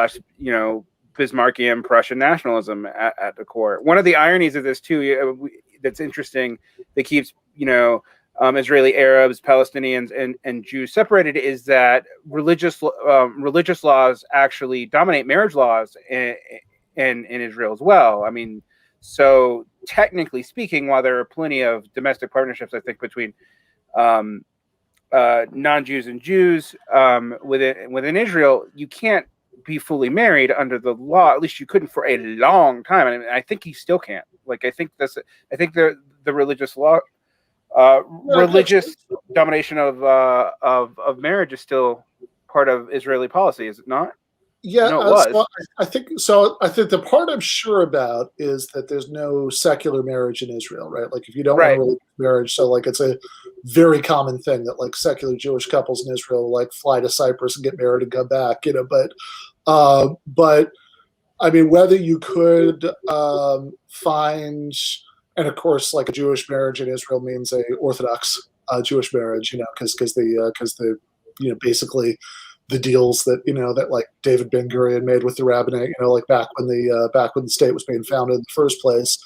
Bismarckian Prussian nationalism at the core. One of the ironies of this too, that's interesting, that keeps Israeli Arabs, Palestinians, and Jews separated, is that religious laws actually dominate marriage laws in Israel as well. I mean, so technically speaking, while there are plenty of domestic partnerships, I think, between non-Jews and Jews within Israel, you can't be fully married under the law. At least you couldn't for a long time, and I think you still can't. I think the religious law, religious domination of marriage is still part of Israeli policy, is it not? Yeah, no, it was. So I think so. I think the part I'm sure about is that there's no secular marriage in Israel, right? Like if you don't want religious marriage, so it's a very common thing that secular Jewish couples in Israel fly to Cyprus and get married and come back, but I mean, whether you could find, and of course, a Jewish marriage in Israel means a Orthodox Jewish marriage, because the basically the deals that that David Ben Gurion made with the rabbinate, back when the state was being founded in the first place.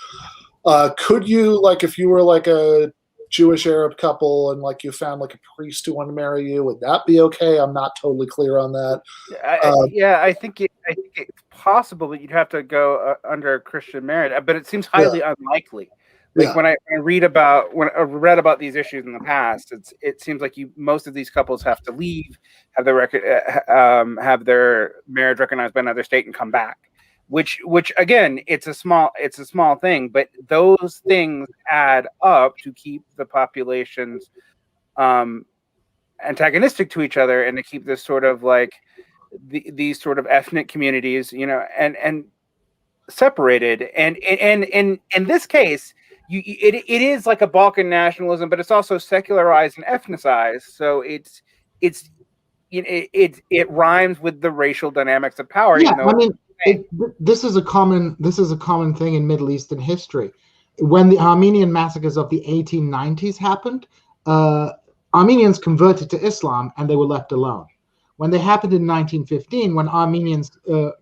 Could you if you were a Jewish Arab couple and you found a priest who wanted to marry you, would that be okay? I'm not totally clear on that. I think it's possible, but you'd have to go under Christian marriage. But it seems highly unlikely. When I read about these issues in the past, it seems like most of these couples have to leave, have their marriage recognized by another state, and come back. Which again, it's a small thing, but those things add up to keep the populations antagonistic to each other, and to keep this sort of these sort of ethnic communities, and separated. And in this case, it is like a Balkan nationalism, but it's also secularized and ethnicized. So it rhymes with the racial dynamics of power. Yeah, I mean, this is a common thing in Middle Eastern history. When the Armenian massacres of the 1890s happened, Armenians converted to Islam and they were left alone. When they happened in 1915, when Armenians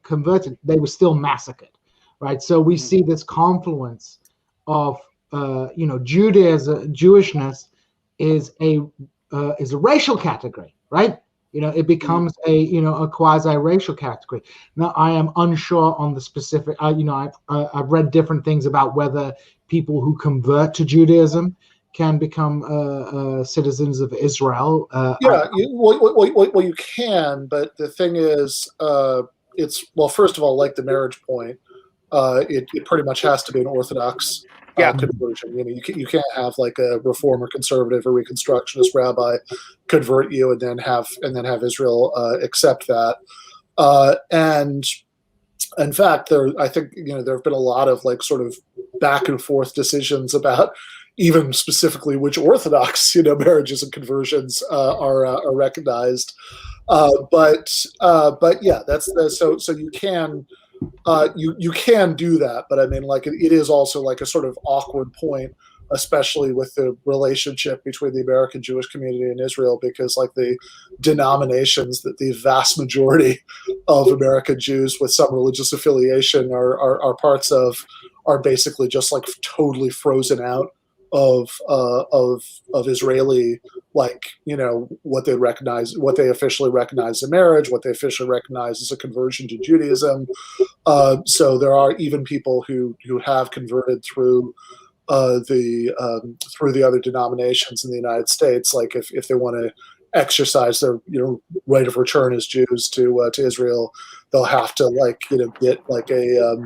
converted, they were still massacred, right? So we see this confluence of Judaism, Jewishness is a racial category, right? It becomes a quasi-racial category. Now, I am unsure on the specific. I've read different things about whether people who convert to Judaism can become citizens of Israel. You can, but the thing is, first of all, like the marriage point, it pretty much has to be an Orthodox conversion. You can't have a Reform or Conservative or Reconstructionist rabbi convert you and then have Israel accept that. And in fact, I think there have been a lot of sort of back and forth decisions about even specifically which Orthodox marriages and conversions are recognized. But yeah, so you can. You can do that, but I mean, it is also a sort of awkward point, especially with the relationship between the American Jewish community and Israel, because the denominations that the vast majority of American Jews with some religious affiliation are parts of are basically just totally frozen out of Israeli, like, you know, what they officially recognize as marriage, what they officially recognize as a conversion to Judaism. So there are even people who have converted through the other denominations in the United States. Like if they want to exercise their, you know, right of return as Jews to Israel, they'll have to, like, you know, get like a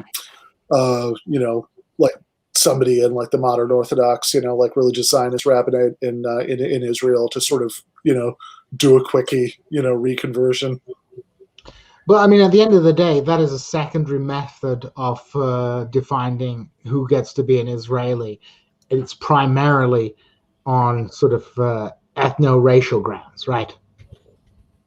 you know, like somebody in like the modern Orthodox, you know, like religious Zionist rabbinate in Israel to sort of, you know, do a quickie, you know, reconversion. But I mean, at the end of the day, that is a secondary method of defining who gets to be an Israeli. It's primarily on sort of ethno-racial grounds, right?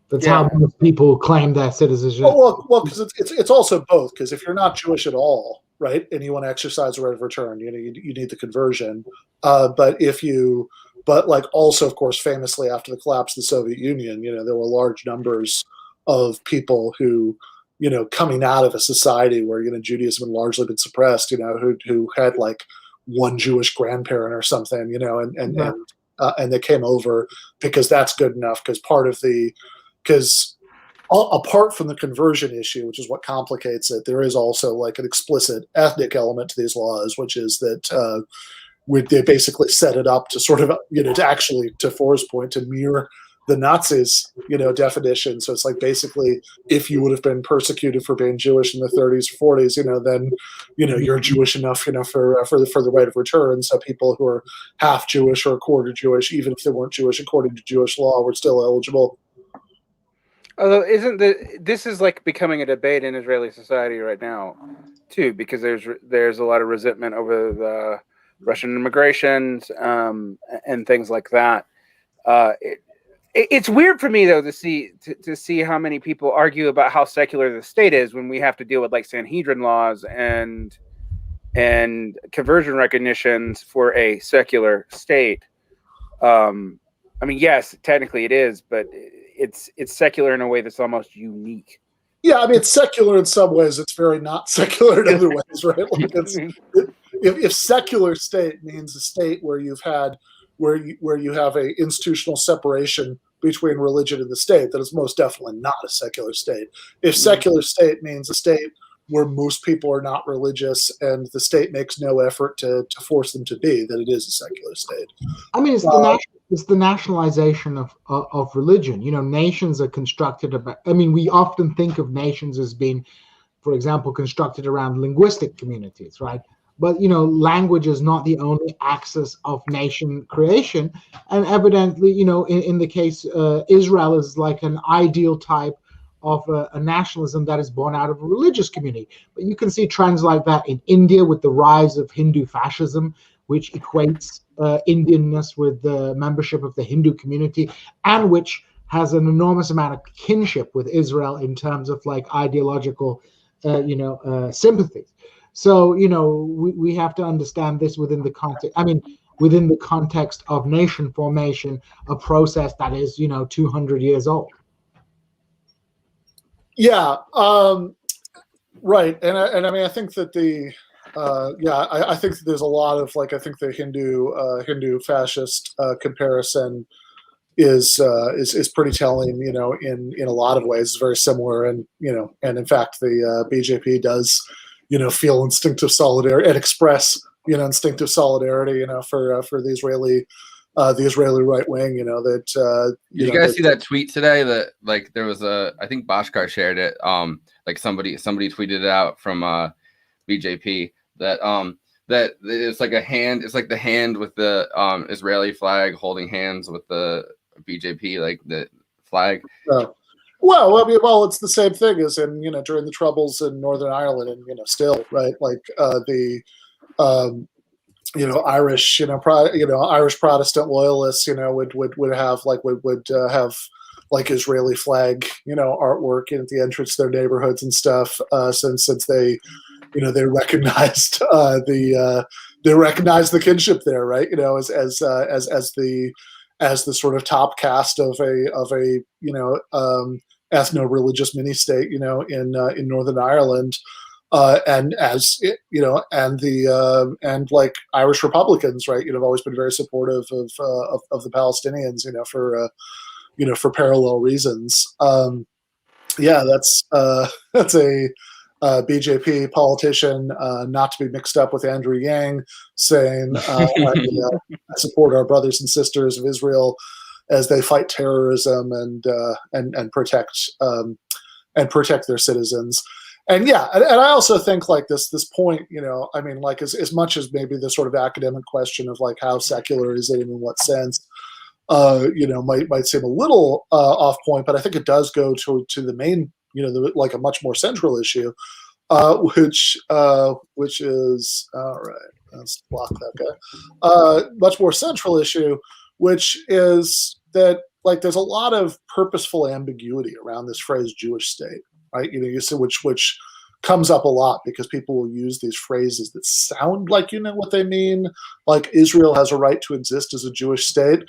That's how most people claim their citizenship. Well, because it's also both. Because if you're not Jewish at all, right, and you want to exercise a right of return, you know, you need the conversion. But like also, of course, famously after the collapse of the Soviet Union, you know, there were large numbers of people who, you know, coming out of a society where, you know, Judaism had largely been suppressed, you know, who had like one Jewish grandparent or something, you know, and they came over because that's good enough. Because apart from the conversion issue, which is what complicates it, there is also like an explicit ethnic element to these laws, which is that they basically set it up to sort of, you know, to actually, to Forrest's point, to mirror the Nazis, you know, definition. So it's like basically, if you would have been persecuted for being Jewish in the 30s or 40s, you know, then, you know, you're Jewish enough, you know, for the right of return. So people who are half Jewish or a quarter Jewish, even if they weren't Jewish according to Jewish law, were still eligible. Although this is like becoming a debate in Israeli society right now, too, because there's a lot of resentment over the Russian immigrations and things like that. It's weird for me though to see how many people argue about how secular the state is when we have to deal with like Sanhedrin laws and conversion recognitions for a secular state. I mean, yes, technically it is, but it's secular in a way that's almost unique. Yeah, I mean, it's secular in some ways. It's very not secular in other ways, right? Like if secular state means a state where you have a institutional separation between religion and the state, that is most definitely not a secular state. If secular state means a state where most people are not religious and the state makes no effort to force them to be, then it is a secular state. I mean, it's the nationalization of religion. You know, nations are constructed about. I mean, we often think of nations as being, for example, constructed around linguistic communities, right? But, you know, language is not the only axis of nation creation. And evidently, you know, in the case, Israel is like an ideal type of a nationalism that is born out of a religious community. But you can see trends like that in India with the rise of Hindu fascism, which equates Indianness with the membership of the Hindu community, and which has an enormous amount of kinship with Israel in terms of like ideological, sympathies. So, you know, we have to understand this within the context. I mean, within the context of nation formation, a process that is, you know, 200 years old. Yeah, right. And I mean, I think that I think that there's a lot of like, I think the Hindu fascist comparison is pretty telling, you know, in a lot of ways. It's very similar, and, you know, and in fact the BJP does, you know, feel instinctive solidarity and express, you know, instinctive solidarity, you know, for the Israeli right wing, you know, that. Did you guys see that tweet today that like there was I think Bashkar shared it. Like somebody tweeted it out from BJP that that it's like a hand. It's like the hand with the Israeli flag holding hands with the BJP, like the flag. Well, I mean, it's the same thing as in, you know, during the Troubles in Northern Ireland, and, you know, still, right, like you know, Irish, Irish Protestant loyalists, you know, would have like Israeli flag, you know, artwork at the entrance to their neighborhoods and stuff, since they, you know, they recognized the kinship there, right? You know, as the sort of top caste of a you know, ethno-religious mini state, you know, in Northern Ireland. And as you know, and the and like Irish Republicans, right? You know, have always been very supportive of the Palestinians, for parallel reasons. Yeah, that's a BJP politician, not to be mixed up with Andrew Yang, saying, I support our brothers and sisters of Israel as they fight terrorism and protect their citizens. And yeah, and I also think like this point, I mean, like as much as maybe the sort of academic question of like how secular is it and in what sense, might seem a little off point, but I think it does go to the main, like a much more central issue, which is all right. Let's block that guy. Much more central issue, which is that like there's a lot of purposeful ambiguity around this phrase Jewish state, right? You see which comes up a lot because people will use these phrases that sound like you know what they mean, like Israel has a right to exist as a Jewish state.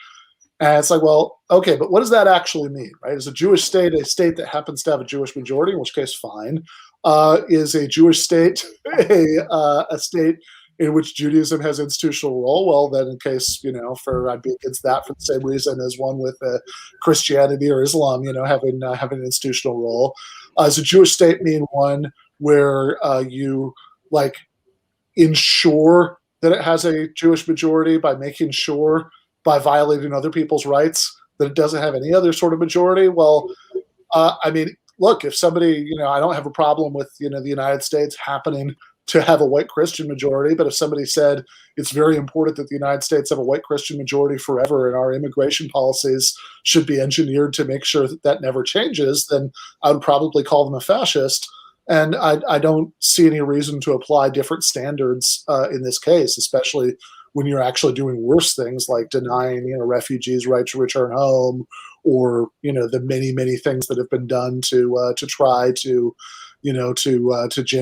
And it's like, well, okay, but what does that actually mean, right? Is a Jewish state a state that happens to have a Jewish majority, in which case, fine. Is a Jewish state a state in which Judaism has institutional role? Well, then in case, I'd be against that for the same reason as one with Christianity or Islam, having an institutional role. Does a Jewish state mean one where you like ensure that it has a Jewish majority by making sure, by violating other people's rights, that it doesn't have any other sort of majority? Well, I mean, look, if somebody, I don't have a problem with, the United States happening to have a white Christian majority, but if somebody said it's very important that the United States have a white Christian majority forever and our immigration policies should be engineered to make sure that that never changes, then I would probably call them a fascist. And I don't see any reason to apply different standards in this case, especially when you're actually doing worse things like denying, refugees' right to return home, or the many things that have been done to try to gin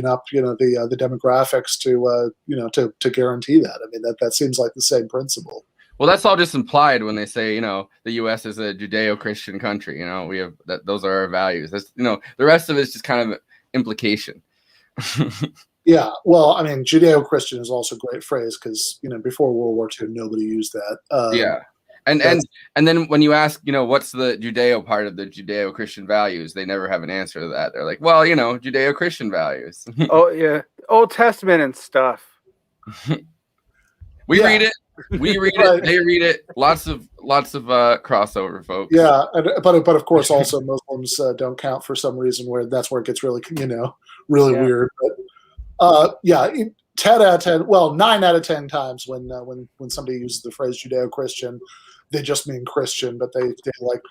up the demographics to guarantee that. I mean that seems like the same principle. Well, that's all just implied when they say the U.S. is a Judeo-Christian country. We have that; those are our values. That's the rest of it is just kind of implication. Yeah, well, I mean, Judeo-Christian is also a great phrase because before World War II, nobody used that. Yeah, and then when you ask, what's the Judeo part of the Judeo-Christian values, they never have an answer to that. They're like, well, Judeo-Christian values. Oh yeah, Old Testament and stuff. We read it. We read it. They read it. Lots of crossover, folks. Yeah, but of course, also Muslims don't count for some reason. That's where it gets really really weird. But 10 out of 10. Well, 9 out of 10 times when somebody uses the phrase Judeo-Christian, they just mean Christian, but they like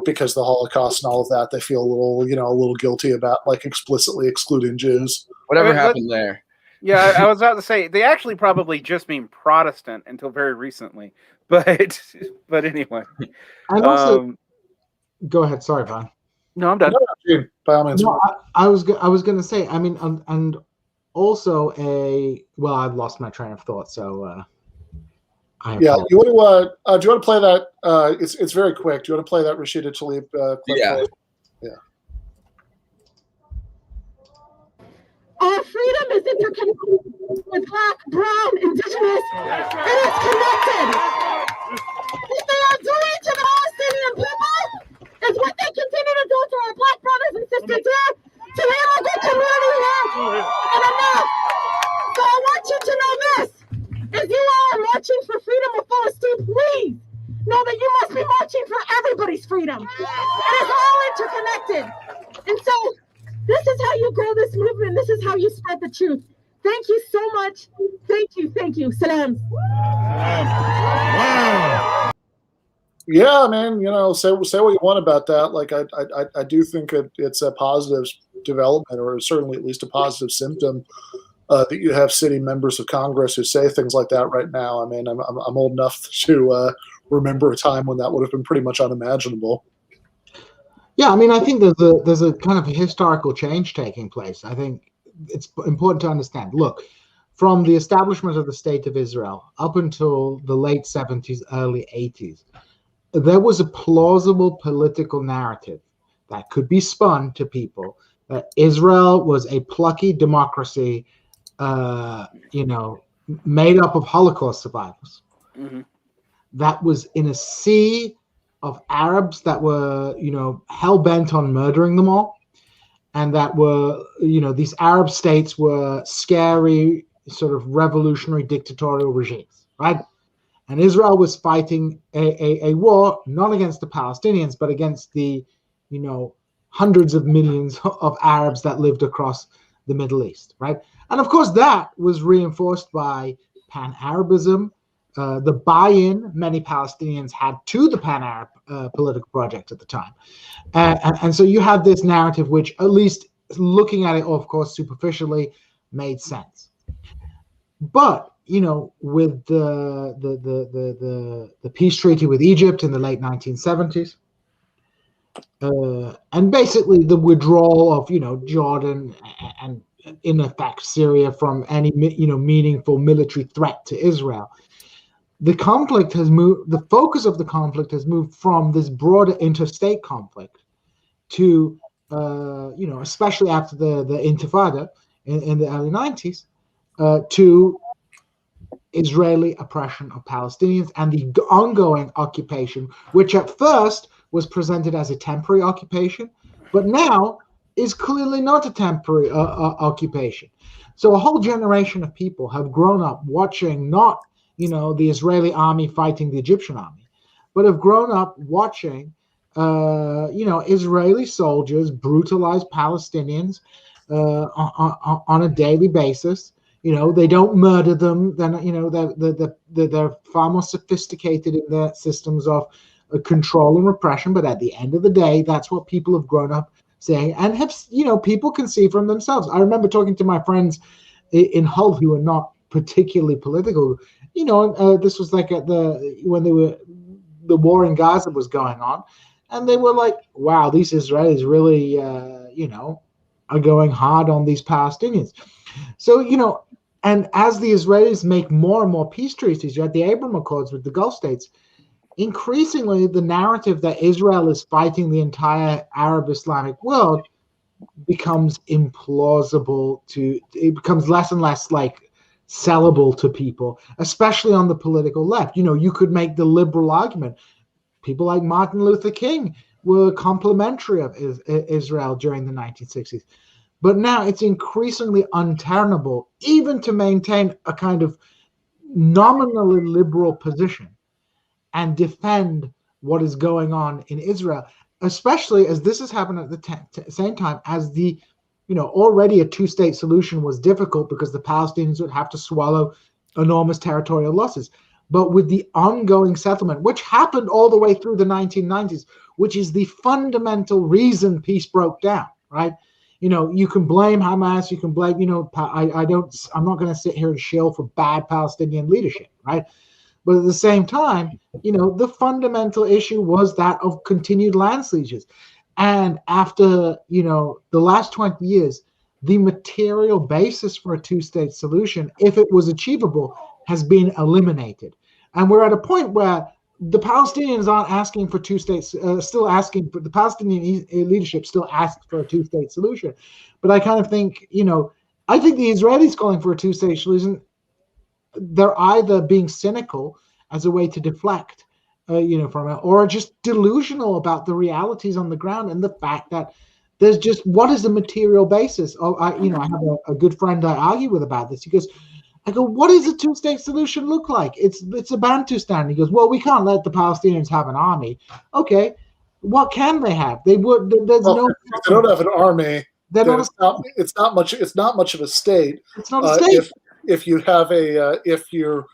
because the Holocaust and all of that, they feel a little guilty about like explicitly excluding Jews. Whatever happened there. Yeah, I was about to say they actually probably just mean Protestant until very recently, but anyway. And also, go ahead. Sorry, Van. No, I'm done. No, by all means. No, I was going to say. I mean, and also I've lost my train of thought. So you want to do you want to play that? It's very quick. Do you want to play that Rashida Tlaib clip? Yeah. Yeah. Our freedom is interconnected with Black, Brown, Indigenous. It is connected. What they are doing to the Palestinian people is what they continue to do to our Black brothers and sisters here, to the immigrant community here, and enough. So I want you to know this. If you are marching for freedom of Palestine, please know that you must be marching for everybody's freedom. It is all interconnected. And so this is how you grow this movement. This is how you spread the truth. Thank you so much. Thank you. Salam. Wow. Yeah, man. Say what you want about that. Like, I do think it's a positive development, or certainly at least a positive symptom that you have sitting members of Congress who say things like that right now. I mean, I'm old enough to remember a time when that would have been pretty much unimaginable. Yeah, I mean, I think there's a kind of a historical change taking place. I think it's important to understand. Look, from the establishment of the State of Israel up until the late 70s, early 80s, there was a plausible political narrative that could be spun to people Israel was a plucky democracy, made up of Holocaust survivors. Mm-hmm. That was in a sea of Arabs that were, hell-bent on murdering them all. And that were, these Arab states were scary, sort of revolutionary dictatorial regimes, right? And Israel was fighting a war, not against the Palestinians, but against the, hundreds of millions of Arabs that lived across the Middle East, right? And of course, that was reinforced by Pan-Arabism, the buy-in many Palestinians had to the Pan-Arab political project at the time. And so you have this narrative, which, at least looking at it, of course, superficially, made sense. But with the peace treaty with Egypt in the late 1970s, and basically the withdrawal of Jordan and in effect Syria from any meaningful military threat to Israel, the conflict has moved. The focus of the conflict has moved from this broader interstate conflict to especially after the Intifada in the early 90s, to Israeli oppression of Palestinians and the ongoing occupation, which at first was presented as a temporary occupation, but now is clearly not a temporary occupation. So a whole generation of people have grown up watching not, the Israeli army fighting the Egyptian army, but have grown up watching, Israeli soldiers brutalize Palestinians on a daily basis. They don't murder them. Then, they're far more sophisticated in their systems of control and repression. But at the end of the day, that's what people have grown up saying, and have, people can see from themselves. I remember talking to my friends in Hull who were not particularly political. This was like when the war in Gaza was going on, and they were like, "Wow, these Israelis really, are going hard on these Palestinians." So, and as the Israelis make more and more peace treaties, you had the Abraham Accords with the Gulf states, increasingly the narrative that Israel is fighting the entire Arab Islamic world becomes implausible it becomes less and less like sellable to people, especially on the political left. You could make the liberal argument. People like Martin Luther King were complimentary of Israel during the 1960s. But now it's increasingly untenable even to maintain a kind of nominally liberal position and defend what is going on in Israel, especially as this has happened at the same time as the, already a two-state solution was difficult because the Palestinians would have to swallow enormous territorial losses. But with the ongoing settlement, which happened all the way through the 1990s, which is the fundamental reason peace broke down, right? You can blame Hamas, you can blame, I'm not going to sit here and shill for bad Palestinian leadership, right? But at the same time, the fundamental issue was that of continued land sieges. And after, the last 20 years, the material basis for a two-state solution, if it was achievable, has been eliminated. And we're at a point where the Palestinians aren't asking for two states, still asking for the Palestinian leadership still asks for a two-state solution. But I kind of think, I think the Israelis calling for a two-state solution, they're either being cynical as a way to deflect, from it, or just delusional about the realities on the ground and the fact that there's just, what is the material basis? I have a good friend I argue with about this. He goes, I go, what does a two-state solution look like? It's a Bantustan. He goes, well, we can't let the Palestinians have an army. Okay, what can they have? They would. There's no. If they don't have an army, it's not much. It's not much of a state. It's not a state. If you have if you're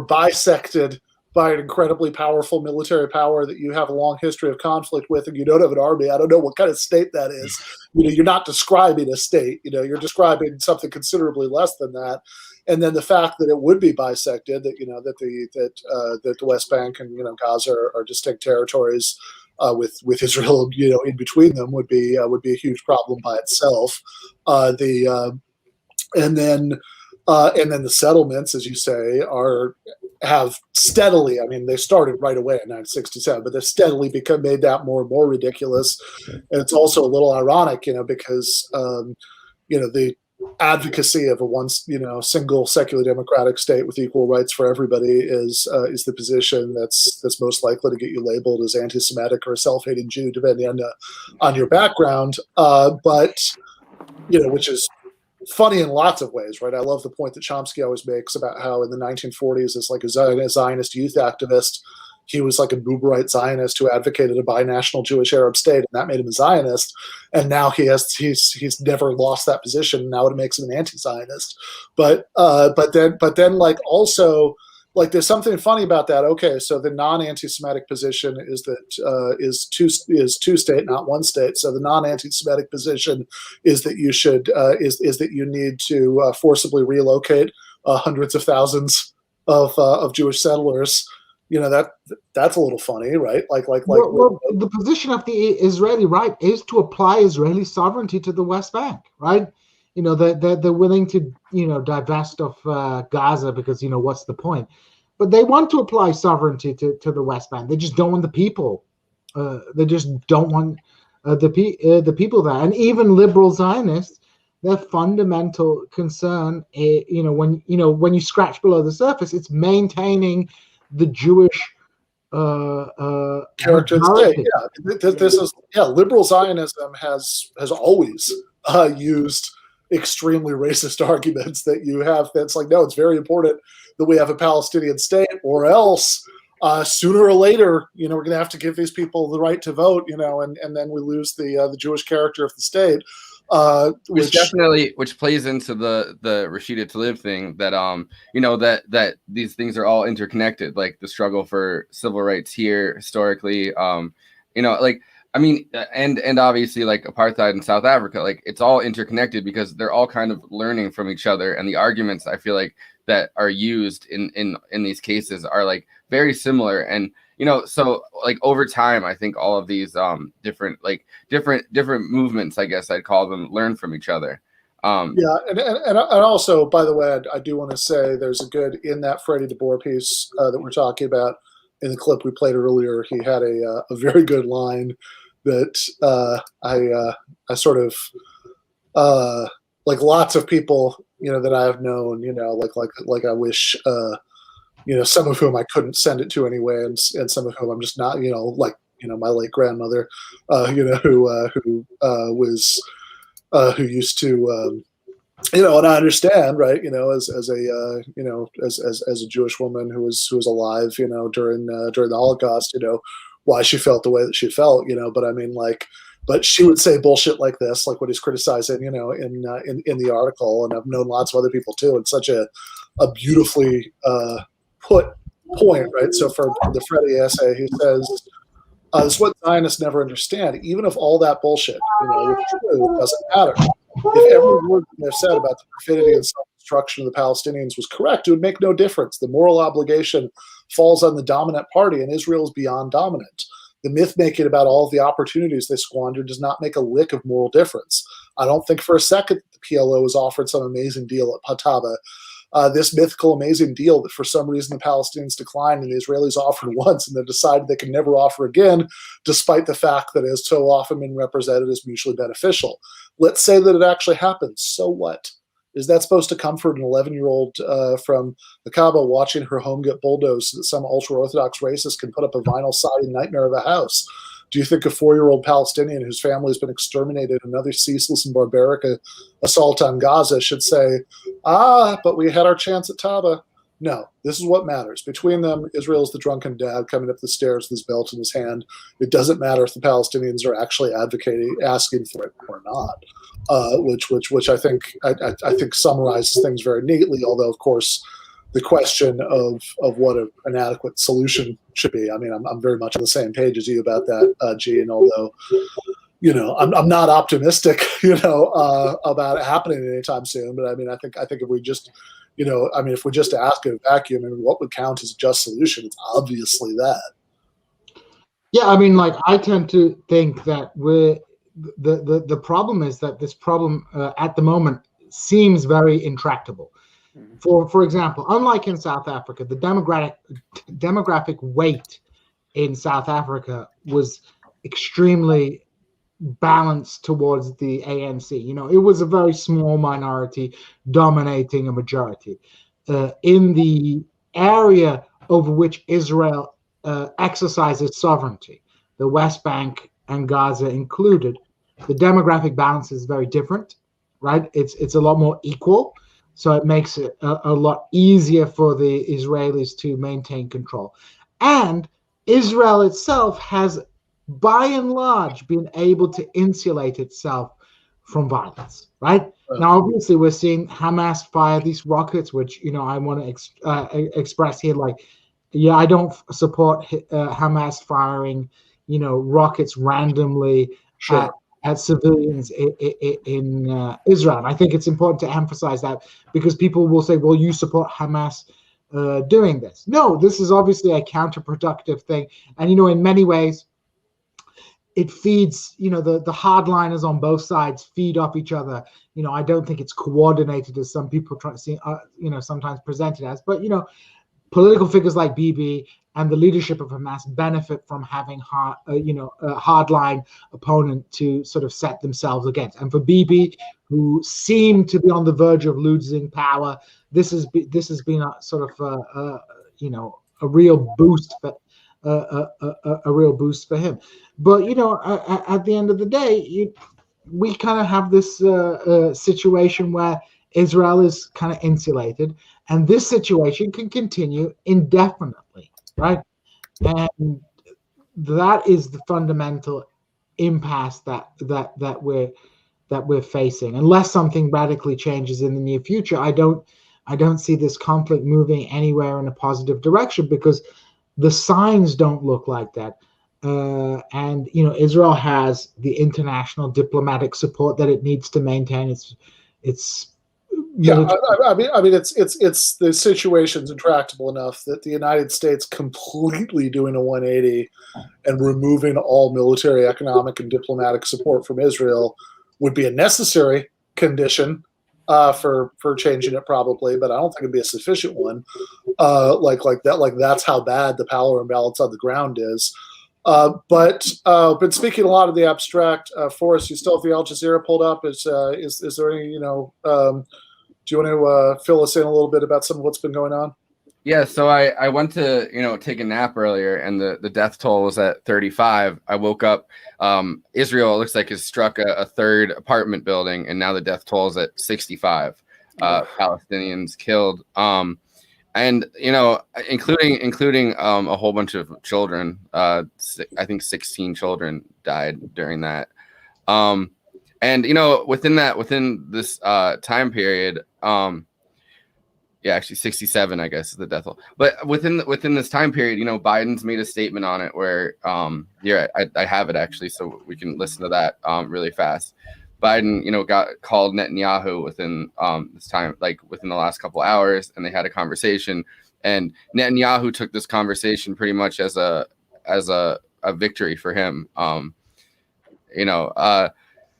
bisected by an incredibly powerful military power that you have a long history of conflict with, and you don't have an army, I don't know what kind of state that is. You're not describing a state. You're describing something considerably less than that. And then the fact that it would be bisected, that that the West Bank and Gaza are distinct territories with Israel in between them would be a huge problem by itself. And then the settlements, as you say, are have steadily, I mean, they started right away in 1967, but they've steadily made that more and more ridiculous. And it's also a little ironic, because, the advocacy of a single secular democratic state with equal rights for everybody is the position that's most likely to get you labeled as anti-Semitic or a self-hating Jew, depending on your background. But which is funny in lots of ways, right? I love the point that Chomsky always makes about how in the 1940s, as like a Zionist youth activist, he was like a Buberite Zionist who advocated a binational Jewish-Arab state, and that made him a Zionist. And now he's never lost that position. Now it makes him an anti-Zionist. But then like also like there's something funny about that. Okay, so the non-anti-Semitic position is that is two state, not one state. So the non-anti-Semitic position is that you should is that you need to forcibly relocate hundreds of thousands of Jewish settlers. That's a little funny, right? Well, the position of the Israeli right is to apply Israeli sovereignty to the West Bank, right? They're willing to divest of Gaza because what's the point? But they want to apply sovereignty to the West Bank. They just don't want the people. They just don't want the people there. And even liberal Zionists, their fundamental concern, when you scratch below the surface, it's maintaining the Jewish character of the state. Yeah, this is liberal Zionism has always used extremely racist arguments that you have. That's like, no, it's very important that we have a Palestinian state, or else sooner or later, we're going to have to give these people the right to vote, and then we lose the Jewish character of the state. Which plays into the Rashida Tlaib thing that that these things are all interconnected, like the struggle for civil rights here historically, and obviously like apartheid in South Africa, like it's all interconnected because they're all kind of learning from each other, and the arguments I feel like that are used in these cases are like very similar. And so like over time, I think all of these different movements, I guess I'd call them, learn from each other. And also, by the way, I do want to say there's a good in that Freddie de Boer piece that we're talking about in the clip we played earlier. He had a very good line that I sort of like lots of people that I have known, like I wish. Some of whom I couldn't send it to anyway, and some of whom I'm just not, my late grandmother, who used to, and I understand, right, as a Jewish woman who was alive, during the Holocaust, why she felt the way that she felt, but I mean, but she would say bullshit like this, like what he's criticizing, in the article, and I've known lots of other people too, and such a beautifully put point, right? So for the Freddie essay, he says, this is what Zionists never understand. Even if all that bullshit, which is true, doesn't matter. If every word that they've said about the perfidy and self-destruction of the Palestinians was correct, it would make no difference. The moral obligation falls on the dominant party, and Israel is beyond dominant. The myth-making about all of the opportunities they squandered does not make a lick of moral difference. I don't think for a second that the PLO was offered some amazing deal at Pataba. This mythical amazing deal that for some reason the Palestinians declined and the Israelis offered once and then decided they could never offer again, despite the fact that it has so often been represented as mutually beneficial. Let's say that it actually happens. So what? Is that supposed to comfort an 11-year-old from the Kaaba watching her home get bulldozed so that some ultra-Orthodox racist can put up a vinyl-siding nightmare of a house? Do you think a 4-year-old Palestinian whose family has been exterminated in another ceaseless and barbaric assault on Gaza should say, but we had our chance at Taba? No, this is what matters. Between them, Israel is the drunken dad coming up the stairs with his belt in his hand. It doesn't matter if the Palestinians are actually asking for it or not, which I think summarizes things very neatly, although, of course, the question of what an adequate solution should be. I mean, I'm very much on the same page as you about that, Gene, although, I'm not optimistic, about it happening anytime soon. But I mean, I think if we just, if we just ask in a vacuum, what would count as a just solution? It's obviously that. Yeah, I mean, I tend to think that the problem is that this problem at the moment seems very intractable. For example, unlike in South Africa, the demographic weight in South Africa was extremely balanced towards the ANC. You know, it was a very small minority dominating a majority. In the area over which Israel exercises sovereignty, the West Bank and Gaza included, the demographic balance is very different, right? It's a lot more equal. So it makes it a lot easier for the Israelis to maintain control. And Israel itself has, by and large, been able to insulate itself from violence, right? Now, obviously, we're seeing Hamas fire these rockets, which, you know, I want to express here, like, yeah, I don't support Hamas firing, you know, rockets randomly at civilians in Israel. And I think it's important to emphasize that, because people will say, well, you support Hamas doing this. No, this is obviously a counterproductive thing. And, you know, in many ways, it feeds, you know, the hardliners on both sides feed off each other. You know, I don't think it's coordinated as some people try to see, you know, sometimes presented as. But, you know, political figures like Bibi and the leadership of Hamas benefit from having a hardline opponent to sort of set themselves against. And for Bibi, who seemed to be on the verge of losing power, this has been a sort of you know, a real boost for a real boost for him. But, you know, at the end of the day, we kind of have this situation where Israel is kind of insulated, and this situation can continue indefinitely, right? And that is the fundamental impasse that we're facing. Unless something radically changes in the near future, I don't see this conflict moving anywhere in a positive direction, because the signs don't look like that. And, you know, Israel has the international diplomatic support that it needs to maintain its I mean, it's the situation's intractable enough that the United States completely doing a 180 and removing all military, economic, and diplomatic support from Israel would be a necessary condition for changing it, probably, but I don't think it'd be a sufficient one. Like that's how bad the power imbalance on the ground is. But speaking a lot of the abstract, Forrest, you still have the Al Jazeera pulled up? Is there any, you know, do you want to fill us in a little bit about some of what's been going on? Yeah, so I went to, you know, take a nap earlier, and the death toll was at 35. I woke up. Israel, it looks like, has struck a third apartment building, and now the death toll is at 65 Palestinians killed. And, you know, including a whole bunch of children. I think 16 children died during that. And, you know, within this time period, yeah, actually 67, I guess, is the death toll. But within this time period, you know, Biden's made a statement on it where, I have it actually, so we can listen to that really fast. Biden, you know, called Netanyahu within this time, like within the last couple hours, and they had a conversation. And Netanyahu took this conversation pretty much as a victory for him. You know,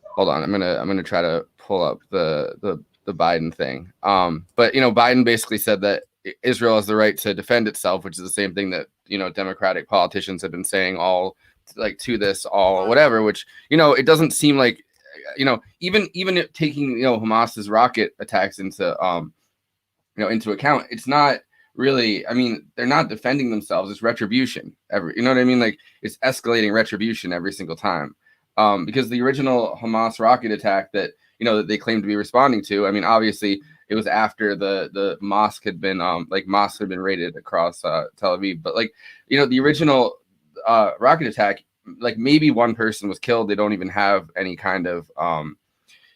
hold on, I'm gonna try to pull up the Biden thing. But, you know, Biden basically said that Israel has the right to defend itself, which is the same thing that, you know, Democratic politicians have been saying all whatever, which, you know, it doesn't seem like, you know, even taking, you know, Hamas's rocket attacks into into account, it's not really, I mean, they're not defending themselves. It's retribution. You know what I mean? Like, it's escalating retribution every single time. Because the original Hamas rocket attack that, you know, that they claimed to be responding to, I mean, obviously it was after the mosque had been mosques had been raided across Tel Aviv. But, like, you know, the original rocket attack, like, maybe one person was killed. They don't even have any kind of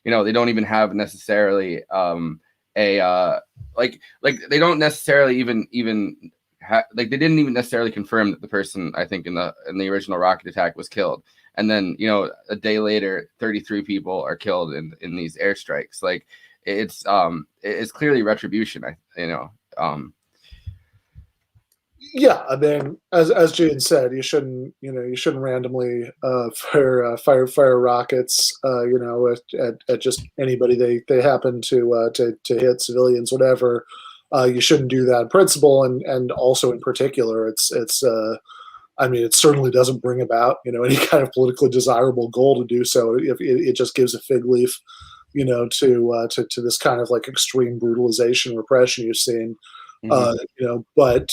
you know, they don't even have necessarily they don't necessarily even they didn't even necessarily confirm that the person, I think, in the original rocket attack was killed. And then, you know, a day later, 33 people are killed in these airstrikes. Like, it's clearly retribution. Yeah, I mean, as Jane said, you shouldn't randomly fire rockets, at just anybody they happen to hit, civilians, whatever. You shouldn't do that in principle, and also in particular, I mean, it certainly doesn't bring about any kind of politically desirable goal to do so. If it just gives a fig leaf, to this kind of like extreme brutalization, repression you've seen. But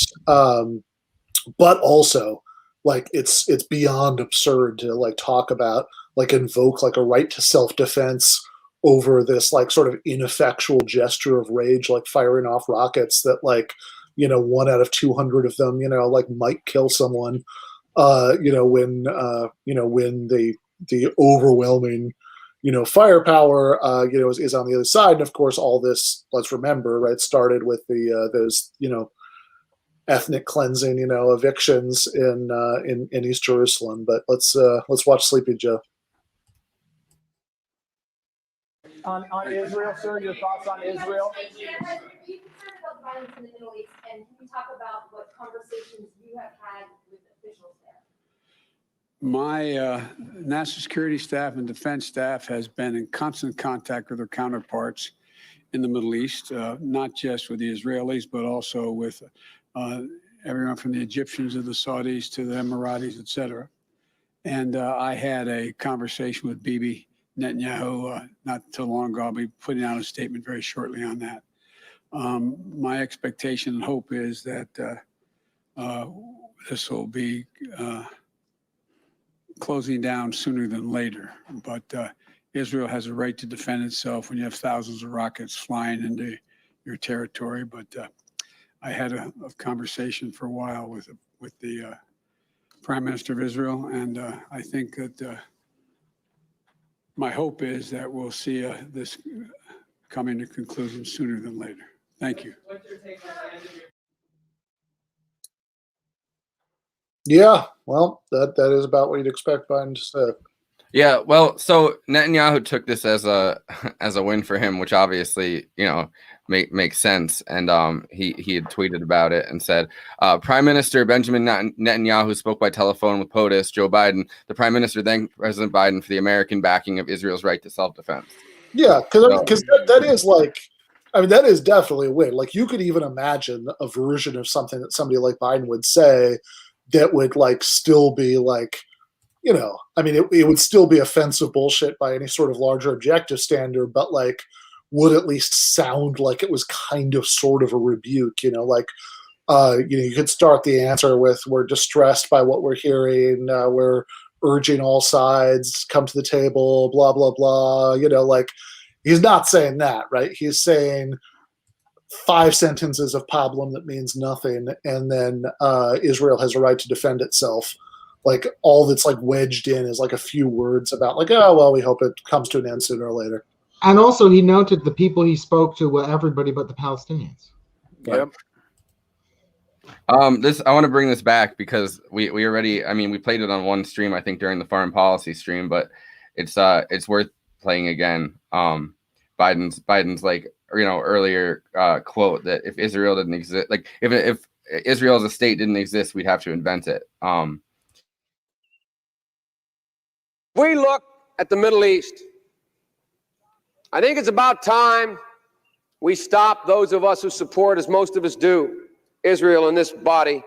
also, like, it's beyond absurd to like talk about, like, invoke like a right to self-defense over this like sort of ineffectual gesture of rage, like firing off rockets that, like, 1 out of 200 of them like might kill someone, when the overwhelming firepower is on the other side. And of course, all this, let's remember, right, started with those ethnic cleansing, evictions in East Jerusalem. But let's watch Sleepy Joe. On Israel, sir, your thoughts on Israel? Are you concerned about violence in the Middle East, and can you talk about what conversations you have had with officials there? My national security staff and defense staff has been in constant contact with their counterparts in the Middle East, not just with the Israelis, but also with everyone from the Egyptians to the Saudis to the Emiratis, et cetera. And I had a conversation with Bibi Netanyahu not too long ago. I'll be putting out a statement very shortly on that. My expectation and hope is that this will be closing down sooner than later. But Israel has a right to defend itself when you have thousands of rockets flying into your territory. But I had a conversation for a while with the Prime Minister of Israel, and I think that my hope is that we'll see this coming to conclusion sooner than later. Thank you. Yeah, well, that is about what you'd expect Biden to say. Yeah, well, so Netanyahu took this as a win for him, which obviously, makes sense. And he had tweeted about it and said, Prime Minister Benjamin Netanyahu spoke by telephone with POTUS, Joe Biden. The Prime Minister thanked President Biden for the American backing of Israel's right to self-defense. Yeah, because that is like, I mean, that is definitely a win. Like, you could even imagine a version of something that somebody like Biden would say that would like still be like, I mean, it would still be offensive bullshit by any sort of larger objective standard, but like would at least sound like it was kind of sort of a rebuke, you could start the answer with, we're distressed by what we're hearing. We're urging all sides, come to the table, blah, blah, blah. Like, he's not saying that, right? He's saying 5 sentences of pablum that means nothing, and then Israel has a right to defend itself. Like, all that's like wedged in is like a few words about like, oh, well, we hope it comes to an end sooner or later. And also, he noted the people he spoke to were everybody but the Palestinians. Yep. I want to bring this back because we already, I mean, we played it on one stream, I think, during the foreign policy stream, but it's worth playing again. Biden's like, earlier quote that if Israel didn't exist, like if Israel as a state didn't exist, we'd have to invent it. We look at the Middle East. I think it's about time we stop, those of us who support, as most of us do, Israel in this body,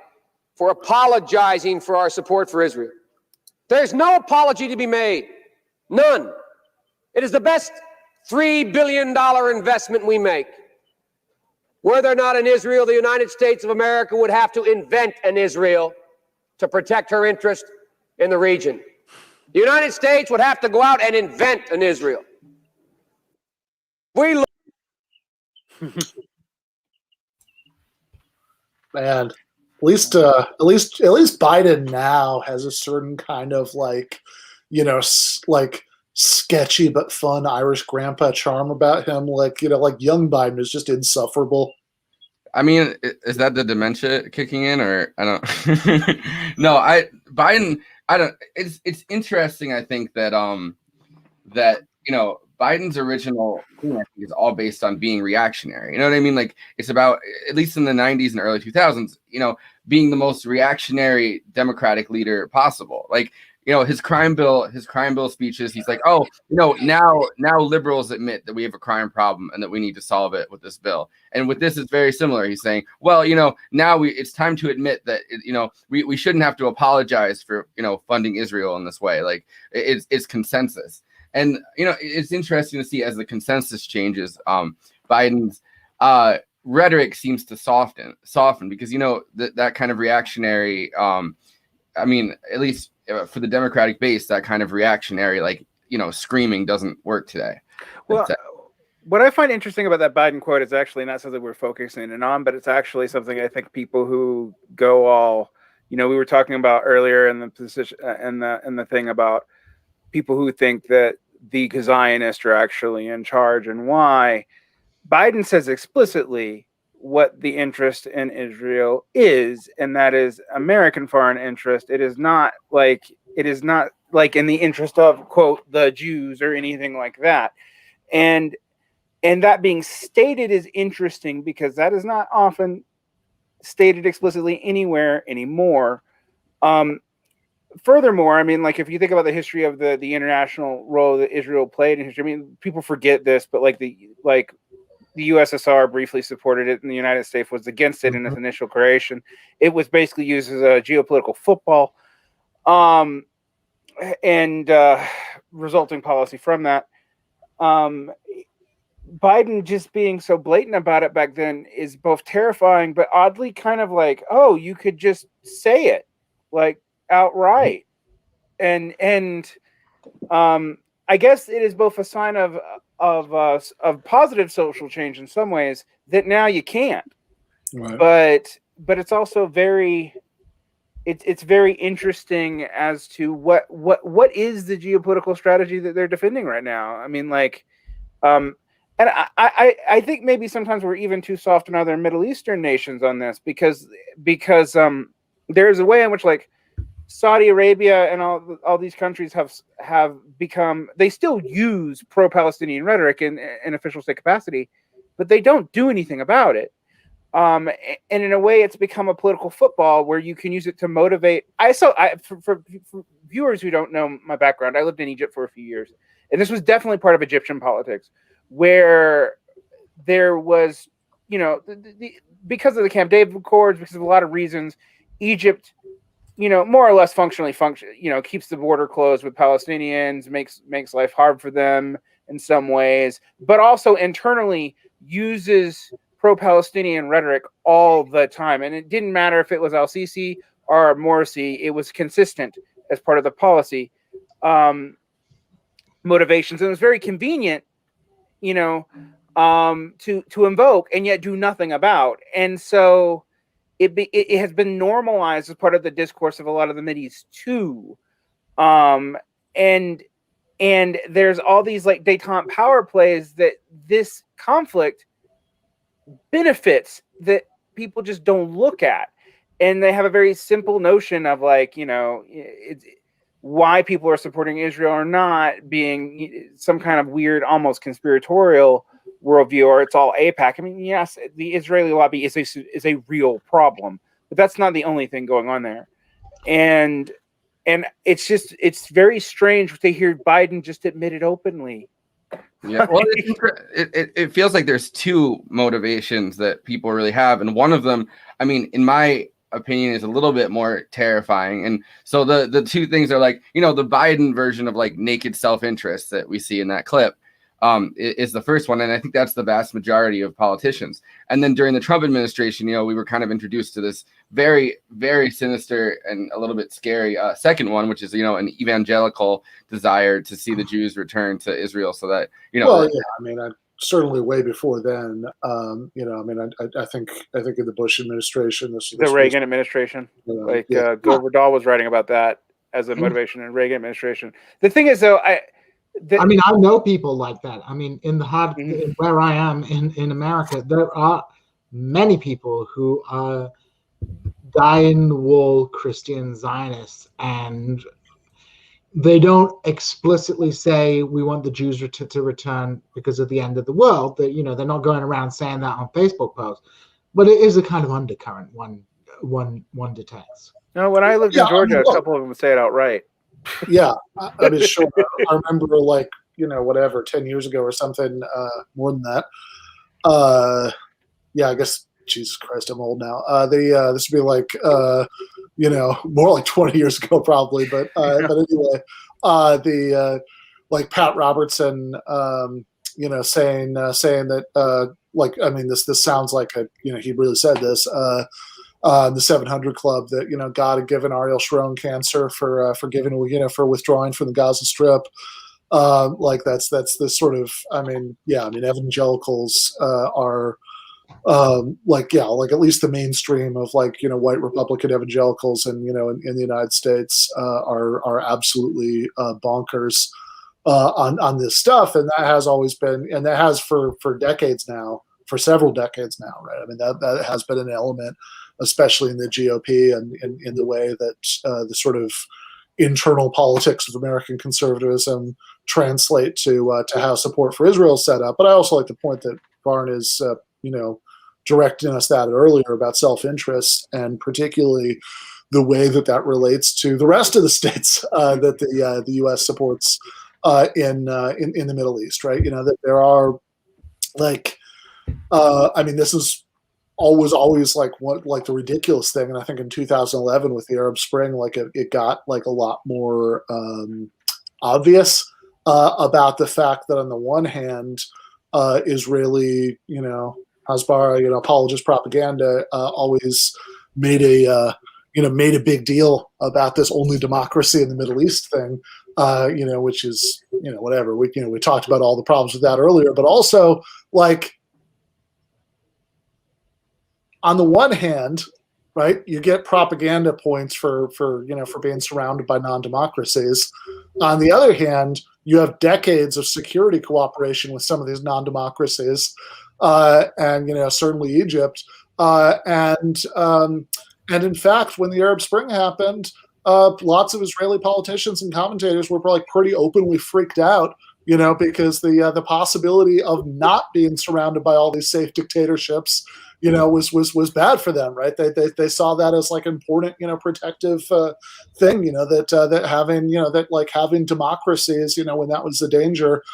for apologizing for our support for Israel. There's no apology to be made. None. It is the best $3 billion investment we make. Were there not an Israel, the United States of America would have to invent an Israel to protect her interest in the region. The United States would have to go out and invent an Israel. We Man, at least Biden now has a certain kind of like, like sketchy but fun Irish grandpa charm about him. Like, like young Biden is just insufferable. I mean, is that the dementia kicking in, or I don't? No, Biden. I don't. It's interesting. I think that Biden Biden's original thing, I think, is all based on being reactionary. You know what I mean? Like, it's about, at least in the 90s and early 2000s, being the most reactionary Democratic leader possible. Like, his crime bill speeches, he's like, oh, now liberals admit that we have a crime problem and that we need to solve it with this bill. And with this, it's very similar. He's saying, well, now it's time to admit that, we shouldn't have to apologize for, funding Israel in this way. Like, it's consensus. And, it's interesting to see as the consensus changes, Biden's rhetoric seems to soften because, that kind of reactionary, at least for the Democratic base, that kind of reactionary, like, screaming doesn't work today. Well, what I find interesting about that Biden quote is actually not something we're focusing in on, but it's actually something I think people who go all, we were talking about earlier in the position and the thing about people who think that the Zionists are actually in charge and why. Biden says explicitly what the interest in Israel is, and that is American foreign interest. It is not like in the interest of, quote, the Jews or anything like that. And that being stated is interesting because that is not often stated explicitly anywhere anymore. Furthermore, if you think about the history of the international role that Israel played in history, people forget this, but the USSR briefly supported it, and the United States was against it in its initial creation. It was basically used as a geopolitical football, and resulting policy from that. Biden just being so blatant about it back then is both terrifying, but oddly kind of like, oh, you could just say it like outright, and I guess it is both a sign of positive social change in some ways that now you can't, right. But it's also very interesting as to what is the geopolitical strategy that they're defending right now. And I think maybe sometimes we're even too soft on other Middle Eastern nations on this because there's a way in which Saudi Arabia and all these countries have become, they still use pro-Palestinian rhetoric in official state capacity, but they don't do anything about it. And in a way, it's become a political football where you can use it to motivate. For viewers who don't know my background, I lived in Egypt for a few years, and this was definitely part of Egyptian politics, where there was, because of the Camp David Accords, because of a lot of reasons, Egypt, more or less keeps the border closed with Palestinians, makes life hard for them in some ways, but also internally uses pro-Palestinian rhetoric all the time. And it didn't matter if it was al-Sisi or Morsi, it was consistent as part of the policy motivations. And it was very convenient, to invoke and yet do nothing about. And so it has been normalized as part of the discourse of a lot of the Mideast too. And there's all these détente power plays that this conflict benefits that people just don't look at. And they have a very simple notion of why people are supporting Israel or not being some kind of weird, almost conspiratorial worldview, or it's all AIPAC. Yes, the Israeli lobby is a real problem, but that's not the only thing going on there. And it's very strange to hear Biden just admit it openly. Yeah, well, it feels like there's two motivations that people really have, and one of them, in my opinion, is a little bit more terrifying. And so the two things are the Biden version of naked self-interest that we see in that clip. Is the first one, and I think that's the vast majority of politicians. And then during the Trump administration, we were kind of introduced to this very, very sinister and a little bit scary second one, which is an evangelical desire to see the Jews return to Israel, so that Well, yeah, certainly way before then. I think in the Bush administration, the Reagan administration, Gilbert Dahl was writing about that as a motivation in Reagan administration. The thing is, though, I know people like that. Where I am in America, there are many people who are dyed-in-the-wool Christian Zionists, and they don't explicitly say we want the Jews to return because of the end of the world. That they're not going around saying that on Facebook posts, but it is a kind of undercurrent one detects. No, when I lived in Georgia, a look, couple of them say it outright. Yeah, I mean, sure. I remember, like, whatever, 10 years ago or something, more than that. Yeah, I guess, Jesus Christ, I'm old now. This would be like, more like 20 years ago probably. But anyway, like Pat Robertson, saying that, like, I mean, this sounds like he really said this. The 700 Club that God had given Ariel Sharon cancer for for withdrawing from the Gaza Strip. Like that's this sort of, I mean, evangelicals are like at least the mainstream of white Republican evangelicals and in the United States are absolutely bonkers on this stuff, and that has always been, and that has for decades now, for several decades now, right? I mean that has been an element, especially in the GOP and in the way that the sort of internal politics of American conservatism translate to how support for Israel is set up. But I also like the point that Varn is, directing us that earlier about self-interest, and particularly the way that relates to the rest of the states that the U.S. supports in the Middle East, right? That there are I mean, this is always like the ridiculous thing, and I think in 2011 with the Arab Spring, it got a lot more obvious about the fact that on the one hand, Israeli Hasbara apologist propaganda always made a big deal about this only democracy in the Middle East thing, which is whatever, we talked about all the problems with that earlier, but also on the one hand, right, you get propaganda points for being surrounded by non-democracies. On the other hand, you have decades of security cooperation with some of these non-democracies, and certainly Egypt. And in fact, when the Arab Spring happened, lots of Israeli politicians and commentators were pretty openly freaked out, because the possibility of not being surrounded by all these safe dictatorships was bad for them, right? They saw that as important, protective thing, that having having democracies, when that was the danger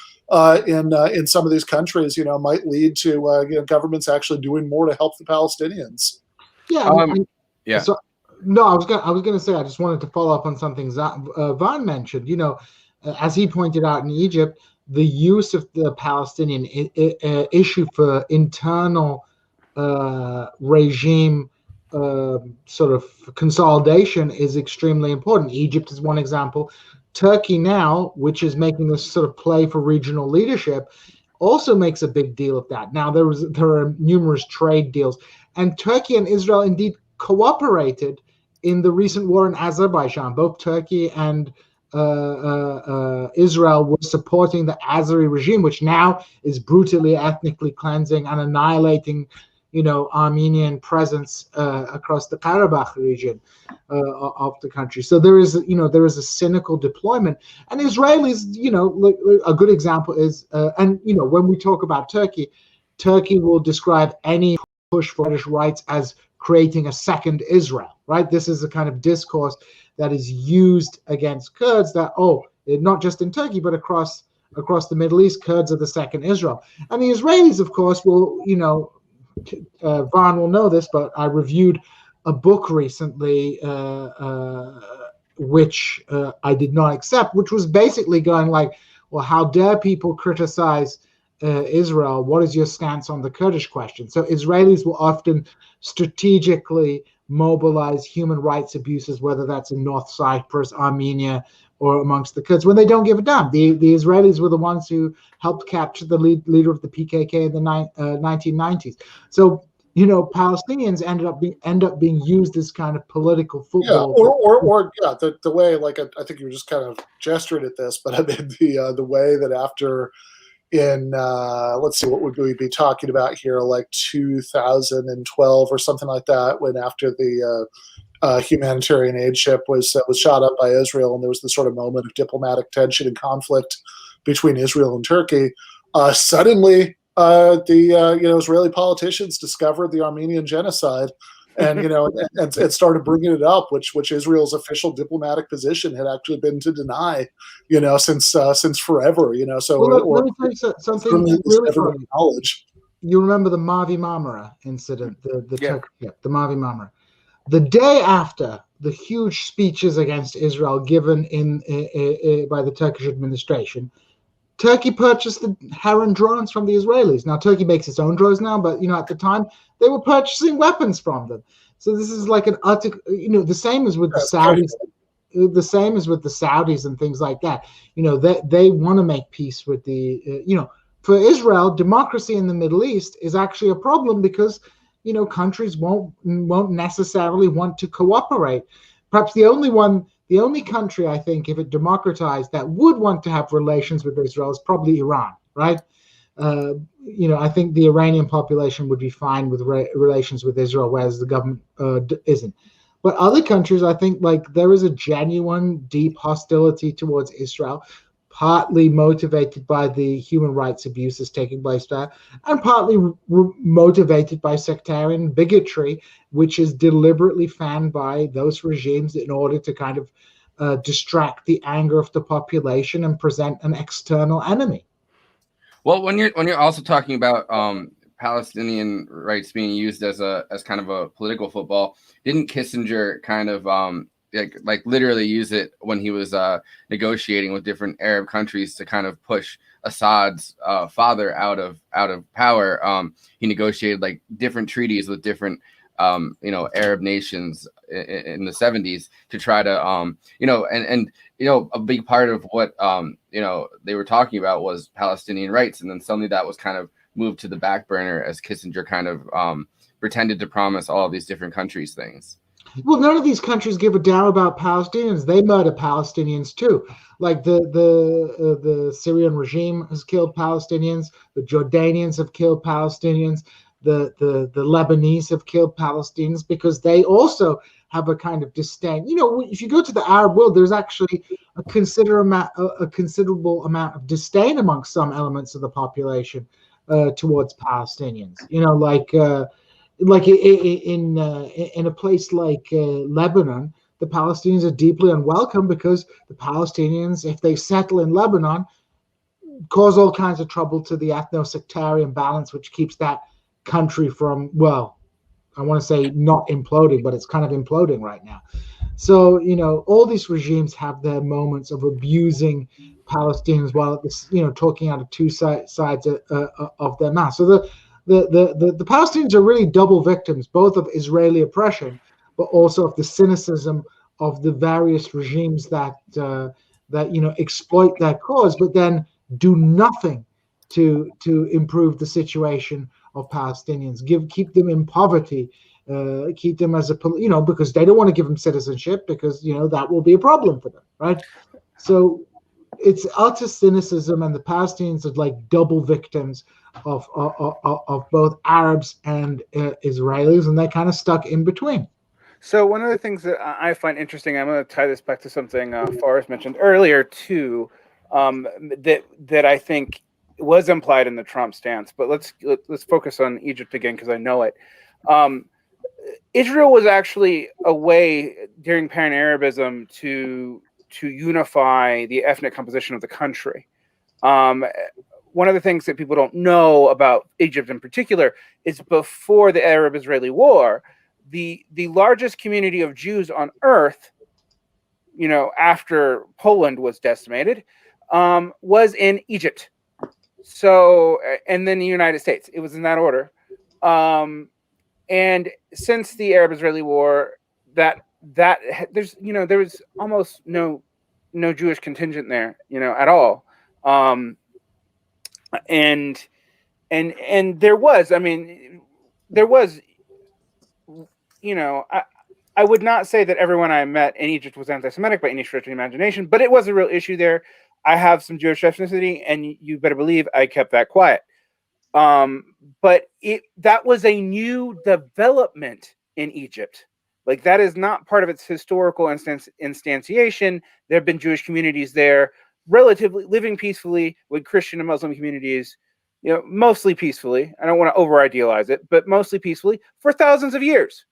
in some of these countries, might lead to governments actually doing more to help the Palestinians. Yeah. Yeah. So, no, I was gonna say, I just wanted to follow up on something Van mentioned. As he pointed out, in Egypt, the use of the Palestinian issue for internal regime sort of consolidation is extremely important. Egypt is one example. Turkey now, which is making this sort of play for regional leadership, also makes a big deal of that. Now there are numerous trade deals, and Turkey and Israel indeed cooperated in the recent war in Azerbaijan. Both Turkey and Israel were supporting the Azeri regime, which now is brutally ethnically cleansing and annihilating Armenian presence across the Karabakh region of the country. So there is a cynical deployment, and Israelis, a good example is, and when we talk about Turkey will describe any push for Kurdish rights as creating a second Israel, right? This is a kind of discourse that is used against Kurds, that not just in Turkey but across the Middle East, Kurds are the second Israel, and the Israelis, of course, will Varn will know this, but I reviewed a book recently, which I did not accept, which was basically going well, how dare people criticize Israel? What is your stance on the Kurdish question? So Israelis will often strategically mobilize human rights abuses, whether that's in North Cyprus, Armenia, or amongst the Kurds, when they don't give a damn. The Israelis were the ones who helped capture the leader of the PKK in the 1990s. So Palestinians end up being used as kind of political football. Yeah, the way, I think you were just kind of gesturing at this, but I mean the way that after in let's see, what would we be talking about here, 2012 or something like that, when after the humanitarian aid ship was shot up by Israel, and there was this sort of moment of diplomatic tension and conflict between Israel and Turkey. Suddenly, the Israeli politicians discovered the Armenian genocide, and and started bringing it up, which Israel's official diplomatic position had actually been to deny, since forever. So let me tell you something really never funny. acknowledged. You remember the Mavi Marmara incident, the Yeah. Turkish ship, the Mavi Marmara. The day after the huge speeches against Israel given by the Turkish administration, Turkey purchased the Heron drones from the Israelis. Now, Turkey makes its own drones now, but at the time they were purchasing weapons from them. So this is like an utter, the same as with the Saudis. The same as with the Saudis and things like that. They want to make peace with the, for Israel, democracy in the Middle East is actually a problem because, countries won't necessarily want to cooperate. Perhaps the only country, I think, if it democratized, that would want to have relations with Israel is probably Iran, right? I think the Iranian population would be fine with relations with Israel, whereas the government isn't. But other countries, I think, there is a genuine, deep hostility towards Israel, partly motivated by the human rights abuses taking place there, and partly motivated by sectarian bigotry, which is deliberately fanned by those regimes in order to kind of distract the anger of the population and present an external enemy. Well, when you're also talking about Palestinian rights being used as kind of a political football, didn't Kissinger kind of like literally use it when he was negotiating with different Arab countries to kind of push Assad's father out of power? He negotiated like different treaties with different Arab nations in the 70s to try to a big part of what they were talking about was Palestinian rights, and then suddenly that was kind of moved to the back burner as Kissinger kind of pretended to promise all of these different countries things. Well, none of these countries give a damn about Palestinians. They murder Palestinians too. Like the Syrian regime has killed Palestinians. The Jordanians have killed Palestinians. The Lebanese have killed Palestinians because they also have a kind of disdain. If you go to the Arab world, there's actually a considerable amount of disdain amongst some elements of the population towards Palestinians. Like in a place like Lebanon, the Palestinians are deeply unwelcome because the Palestinians, if they settle in Lebanon, cause all kinds of trouble to the ethno-sectarian balance, which keeps that country from, well, I want to say not imploding, but it's kind of imploding right now. So, all these regimes have their moments of abusing Palestinians while at this, talking out of two sides of their mouth. So the Palestinians are really double victims, both of Israeli oppression, but also of the cynicism of the various regimes that exploit their cause, but then do nothing to improve the situation of Palestinians. Keep them in poverty, keep them as because they don't want to give them citizenship because that will be a problem for them, right? So it's utter cynicism, and the Palestinians are like double victims of both Arabs and Israelis, and they're kind of stuck in between. So one of the things that I find interesting, I'm going to tie this back to something Forrest mentioned earlier too, that I think was implied in the Trump stance. But let's focus on Egypt again because I know it. Israel was actually a way during Pan-Arabism to unify the ethnic composition of the country. One of the things that people don't know about Egypt in particular is before the Arab-Israeli War, the largest community of Jews on earth, after Poland was decimated, was in Egypt. So, and then the United States. It was in that order. And since the Arab-Israeli War, that there's there was almost no Jewish contingent there, at all. And there was, I would not say that everyone I met in Egypt was anti-Semitic by any stretch of the imagination, but it was a real issue there. I have some Jewish ethnicity, and you better believe I kept that quiet. But that was a new development in Egypt. Like, that is not part of its historical instantiation. There have been Jewish communities there, relatively living peacefully with Christian and Muslim communities, mostly peacefully. I don't want to over idealize it, but mostly peacefully for thousands of years,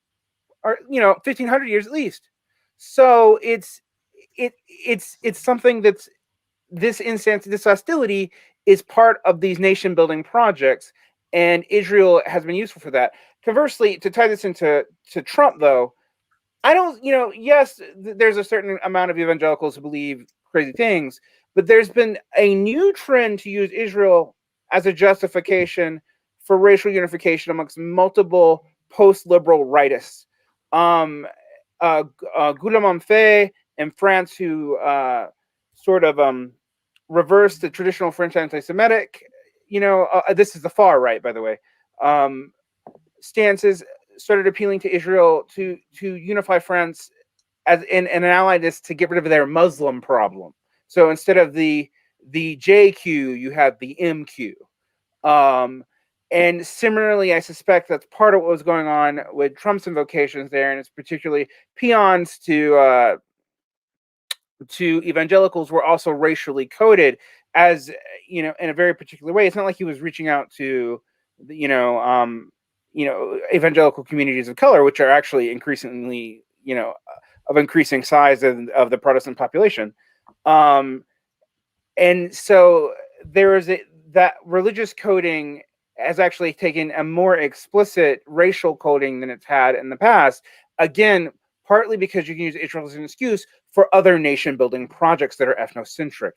or 1,500 years at least. So it's something that's this hostility is part of these nation building projects, and Israel has been useful for that. Conversely, to tie this into Trump, though, I don't, yes, there's a certain amount of evangelicals who believe crazy things, but there's been a new trend to use Israel as a justification for racial unification amongst multiple post-liberal rightists. Guillaume in France, who sort of reversed the traditional French anti-Semitic, this is the far right, by the way, stances, started appealing to Israel to unify France as an ally to get rid of their Muslim problem. So instead of the JQ, you have the MQ. And similarly, I suspect that's part of what was going on with Trump's invocations there, and it's particularly peons to evangelicals were also racially coded as, in a very particular way. It's not like he was reaching out to, evangelical communities of color, which are actually increasingly, of increasing size of the Protestant population. And so there is that religious coding has actually taken a more explicit racial coding than it's had in the past. Again, partly because you can use Israel as an excuse for other nation building projects that are ethnocentric,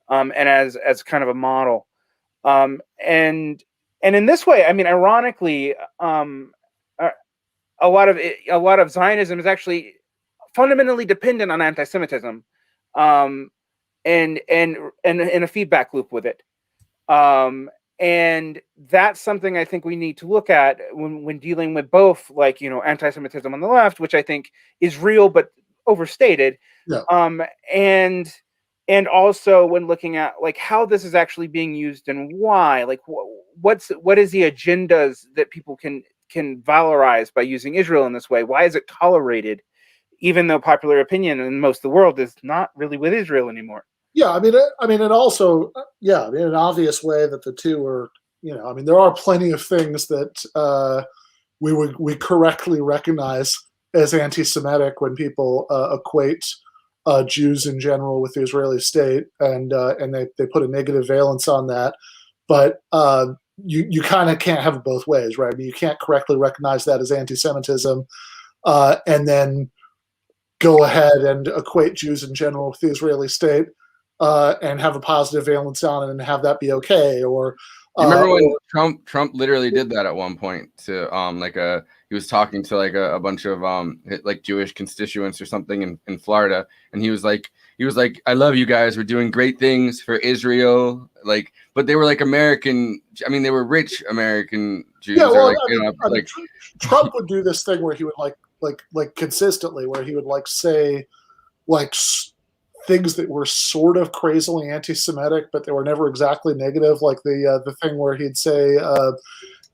and as kind of a model. And in this way, I mean, ironically, a lot of Zionism is actually fundamentally dependent on anti-Semitism, and in a feedback loop with it. And that's something I think we need to look at when dealing with both, like, anti-Semitism on the left, which I think is real but overstated, yeah. And also when looking at like how this is actually being used and why, like what is the agendas that people can valorize by using Israel in this way? Why is it tolerated, even though popular opinion in most of the world is not really with Israel anymore? Yeah, I mean, and also, yeah, in an obvious way that the two are, there are plenty of things that we correctly recognize as anti-Semitic when people equate Jews in general with the Israeli state, and they put a negative valence on that. But you kind of can't have it both ways, right? I mean, you can't correctly recognize that as anti-Semitism and then go ahead and equate Jews in general with the Israeli state and have a positive valence on it and have that be okay. Or you remember when Trump literally did that at one point to he was talking to like a bunch of like Jewish constituents or something in Florida, and he was like, I love you guys, we're doing great things for Israel, like, but they were like American, I mean, they were rich American Jews. Yeah, well, or like, Trump would do this thing where he would like consistently, where he would like say like things that were sort of crazily anti-Semitic, but they were never exactly negative. Like the thing where he'd say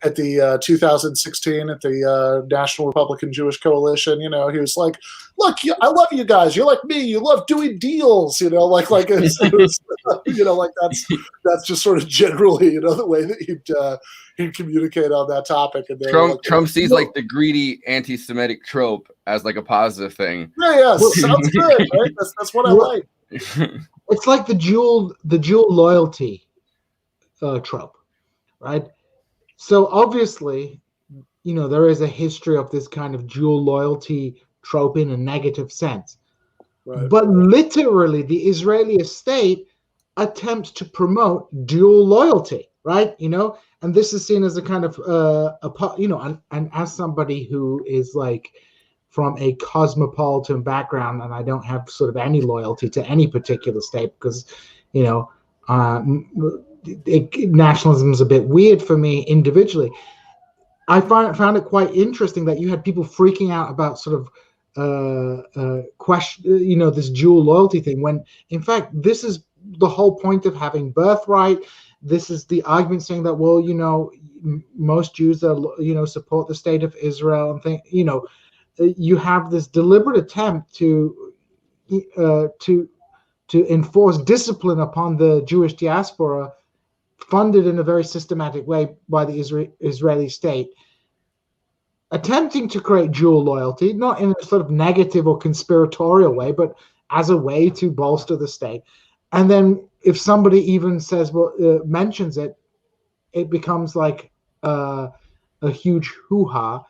at the 2016 at the National Republican Jewish Coalition, he was like, "Look, I love you guys. You're like me. You love doing deals." Like it's like that's just sort of generally the way that he'd communicate on that topic. And Trump sees like the greedy anti-Semitic trope as like a positive thing. Yeah, sounds good, right? That's what I like. It's like the dual loyalty trope, right? So obviously, there is a history of this kind of dual loyalty trope in a negative sense. Right. But literally, the Israeli state attempts to promote dual loyalty, right? And this is seen as a kind of and as somebody who is like from a cosmopolitan background, and I don't have sort of any loyalty to any particular state because, nationalism is a bit weird for me individually. I found it quite interesting that you had people freaking out about sort of question, this dual loyalty thing, when in fact this is the whole point of having birthright. This is the argument saying that, well, most Jews are, support the state of Israel and think, you have this deliberate attempt to enforce discipline upon the Jewish diaspora, funded in a very systematic way by the Israeli state, attempting to create dual loyalty, not in a sort of negative or conspiratorial way, but as a way to bolster the state. And then if somebody even says, mentions it, it becomes like a huge hoo-ha.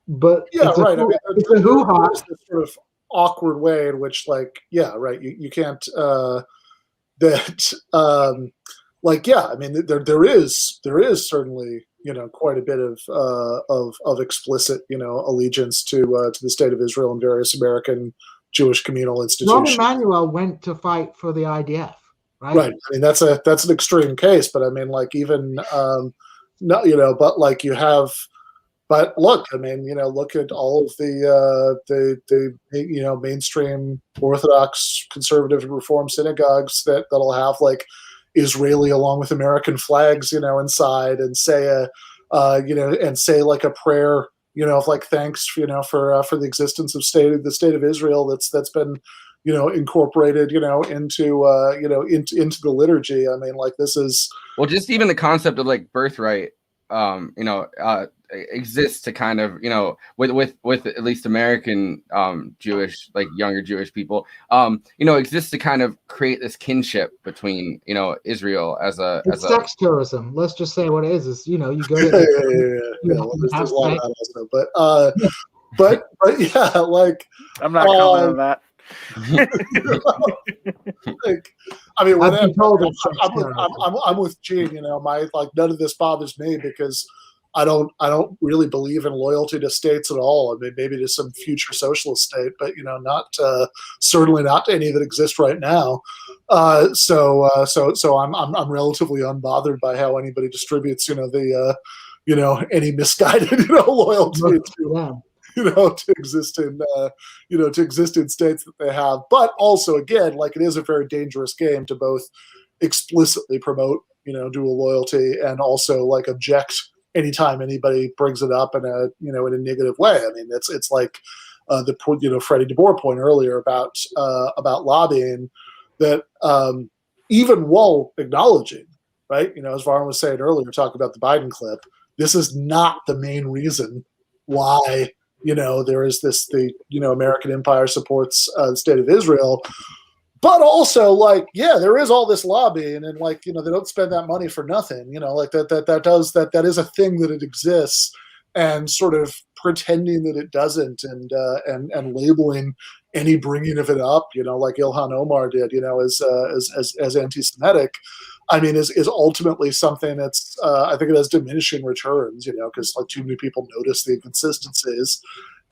But yeah, it's right. It's a hoo-ha. There's this sort of awkward way in which, like, yeah, right. You can't like, yeah. I mean, there is certainly, quite a bit of explicit, allegiance to the state of Israel and various American Jewish communal institutions. Ron Emanuel went to fight for the IDF, right? Right. I mean, that's an extreme case, but I mean, like, even no, but like you have. But look, I mean, look at all of the mainstream Orthodox, conservative, and Reform synagogues that'll have like Israeli along with American flags, inside, and say say like a prayer, of like thanks, for the existence of the state of Israel that's been, incorporated, into the liturgy. I mean, like, this is, well, just even the concept of like birthright, exists to kind of, with at least American Jewish, like younger Jewish people, exists to kind of create this kinship between, Israel as sex tourism. Let's just say what it is you go to there's a lot of that also, but yeah, like, I'm not commenting on that. Like, I mean, I'm with Gene. My, like, none of this bothers me because I don't really believe in loyalty to states at all. I mean, maybe to some future socialist state, but not certainly not to any that exist right now. So I'm relatively unbothered by how anybody distributes any misguided loyalty to exist in states that they have. But also, again, like, it is a very dangerous game to both explicitly promote dual loyalty and also like object anytime anybody brings it up in a in a negative way. I mean, it's like the Freddie DeBoer point earlier about lobbying, that even while acknowledging, right, as Varun was saying earlier, talking about the Biden clip, this is not the main reason why there is the American empire supports the state of Israel. But also, like, yeah, there is all this lobbying, and like, they don't spend that money for nothing. Like that is a thing, that it exists, and sort of pretending that it doesn't, and labeling any bringing of it up, like Ilhan Omar did, as anti-Semitic. I mean, is ultimately something that's I think it has diminishing returns, because like too many people notice the inconsistencies.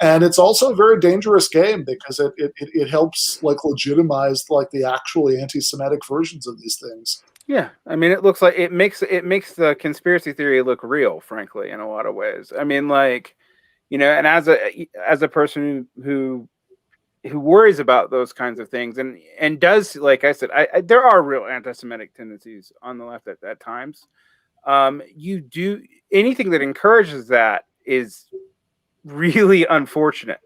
And it's also a very dangerous game because it helps like legitimize like the actually anti-Semitic versions of these things. Yeah, I mean, it looks like it makes the conspiracy theory look real, frankly, in a lot of ways. I mean, like, and as a person who worries about those kinds of things and does, like I said, there are real anti-Semitic tendencies on the left at times. You do anything that encourages that is really unfortunate.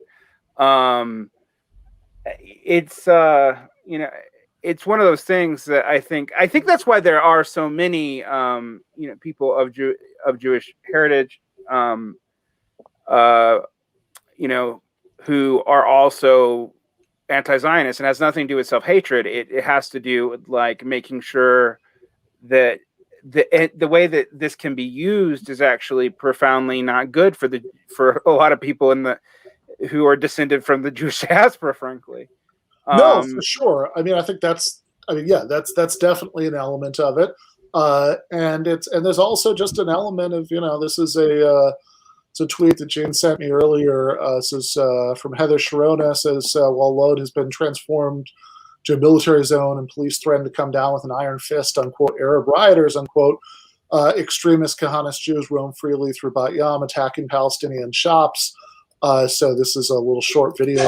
It's it's one of those things that I think that's why there are so many people of Jewish heritage who are also anti-Zionist, and has nothing to do with self-hatred. It has to do with like making sure that the way that this can be used is actually profoundly not good for a lot of people who are descended from the Jewish diaspora, frankly. No, for sure. I mean, I think that's definitely an element of it. And there's also just an element of, this is it's a tweet that Jane sent me earlier. Says from Heather Sharona, says, while Lod has been transformed to a military zone and police threaten to come down with an iron fist, unquote, Arab rioters, unquote, extremist Kahanist Jews roam freely through Bat Yam, attacking Palestinian shops. So this is a little short video.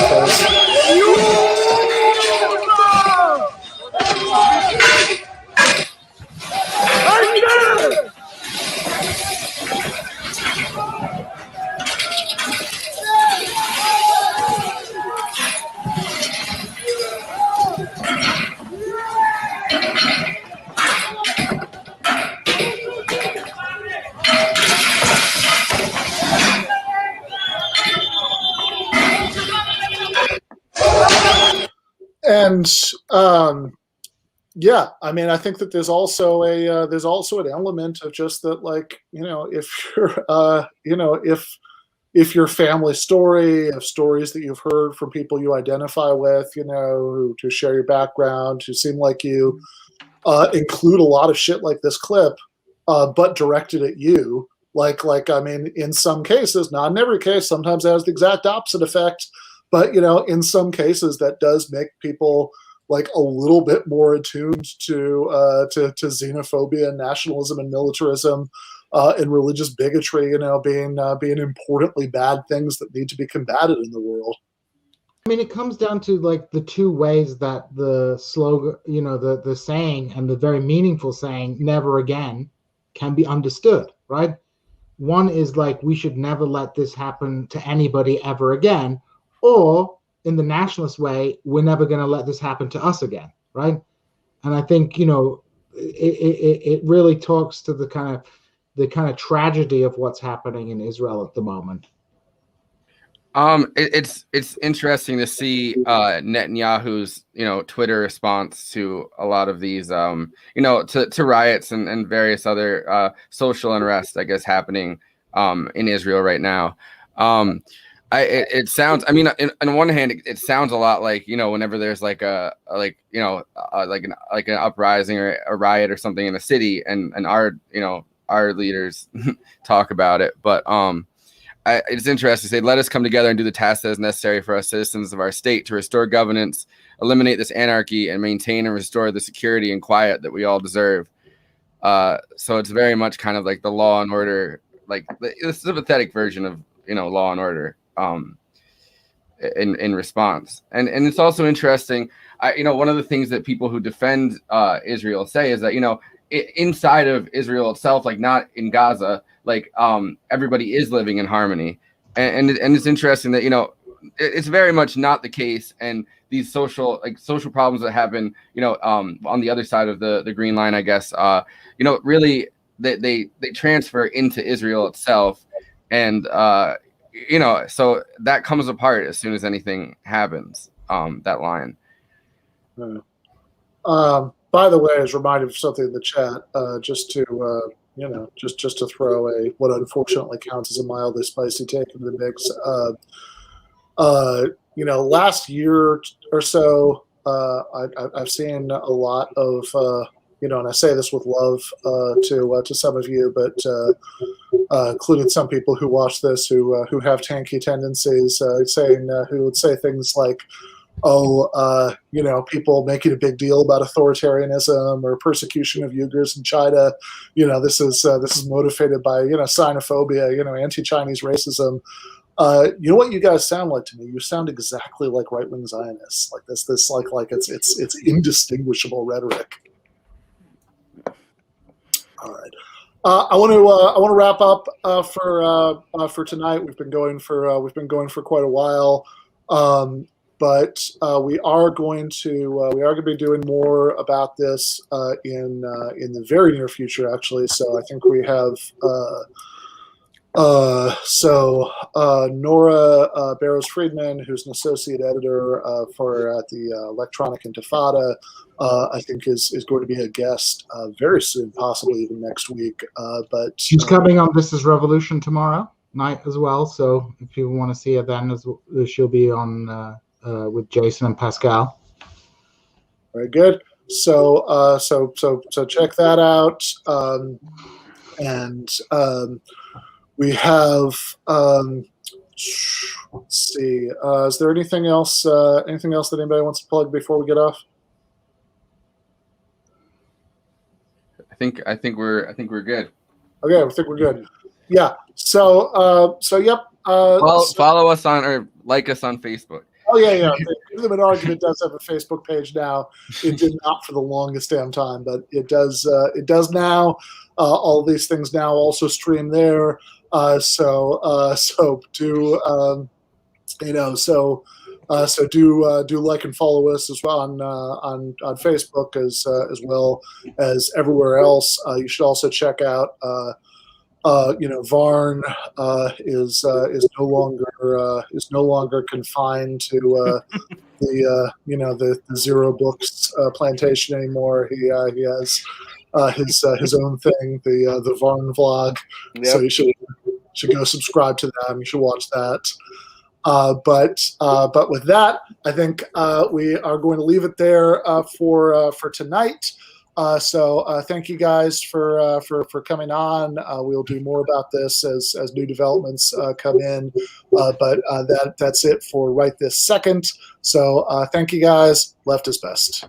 And yeah, I mean, I think that there's also an element of just that, like, if you're if your family story, if stories that you've heard from people you identify with, who to share your background, who seem like you, include a lot of shit like this clip, but directed at you. Like I mean, in some cases, not in every case, sometimes it has the exact opposite effect, but in some cases that does make people like a little bit more attuned to xenophobia and nationalism and militarism and religious bigotry, being importantly bad things that need to be combated in the world. I mean, it comes down to like the two ways that the slogan, the saying, and the very meaningful saying, "never again," can be understood, right? One is like, we should never let this happen to anybody ever again. Or in the nationalist way, we're never going to let this happen to us again, right? And I think, it really talks to the kind of tragedy of what's happening in Israel at the moment. It's interesting to see Netanyahu's Twitter response to a lot of these to riots and various other social unrest, I guess, happening in Israel right now. It sounds, I mean, on one hand, it sounds a lot like whenever there's like an uprising or a riot or something in a city, and our leaders talk about it, but it's interesting to say, let us come together and do the tasks that is necessary for us citizens of our state to restore governance, eliminate this anarchy, and maintain and restore the security and quiet that we all deserve. So it's very much kind of like the Law and Order, like this is a pathetic version of Law and Order in response. And it's also interesting, one of the things that people who defend Israel say is that inside of Israel itself, like not in Gaza, like everybody is living in harmony, and it's interesting that it's very much not the case, and these social problems that happen on the other side of the green line, I guess, really they transfer into Israel itself, and so that comes apart as soon as anything happens, that line. By the way, I was reminded of something in the chat, just to just to throw what unfortunately counts as a mildly spicy take into the mix. Last year or so, I've seen a lot of and I say this with love to some of you, but including some people who watch this who have tanky tendencies, who would say things like, people making a big deal about authoritarianism or persecution of Uyghurs in China. This is motivated by xenophobia, anti-Chinese racism. You know what you guys sound like to me? You sound exactly like right-wing Zionists. Like this like it's indistinguishable rhetoric. All right. I want to wrap up for tonight. We've been going for quite a while. But we are going to be doing more about this in the very near future, actually. So I think we have Nora Barrows-Friedman, who's an associate editor for the Electronic Intifada, I think is going to be a guest very soon, possibly even next week. But she's coming on This Is Revolution tomorrow night as well. So if you want to see her then, she'll be on. With Jason and Pascal. Very good. So check that out. And we have. Let's see. Is there anything else? Anything else that anybody wants to plug before we get off? I think we're good. Okay, I think we're good. Yeah. So yep. Follow us on or like us on Facebook. Oh yeah. Give them an argument. Does have a Facebook page now. It did not for the longest damn time, but it does. It does now. All these things now also stream there. So do do like and follow us as well on Facebook as well as everywhere else. You should also check out Varn is no longer confined to the Zero Books plantation anymore. He has his own thing, the Varn vlog. Yep. So you should go subscribe to them. You should watch that. But with that, I think we are going to leave it there for tonight. So thank you guys for coming on. We'll do more about this as new developments come in. But that's it for right this second. So thank you guys. Left is best.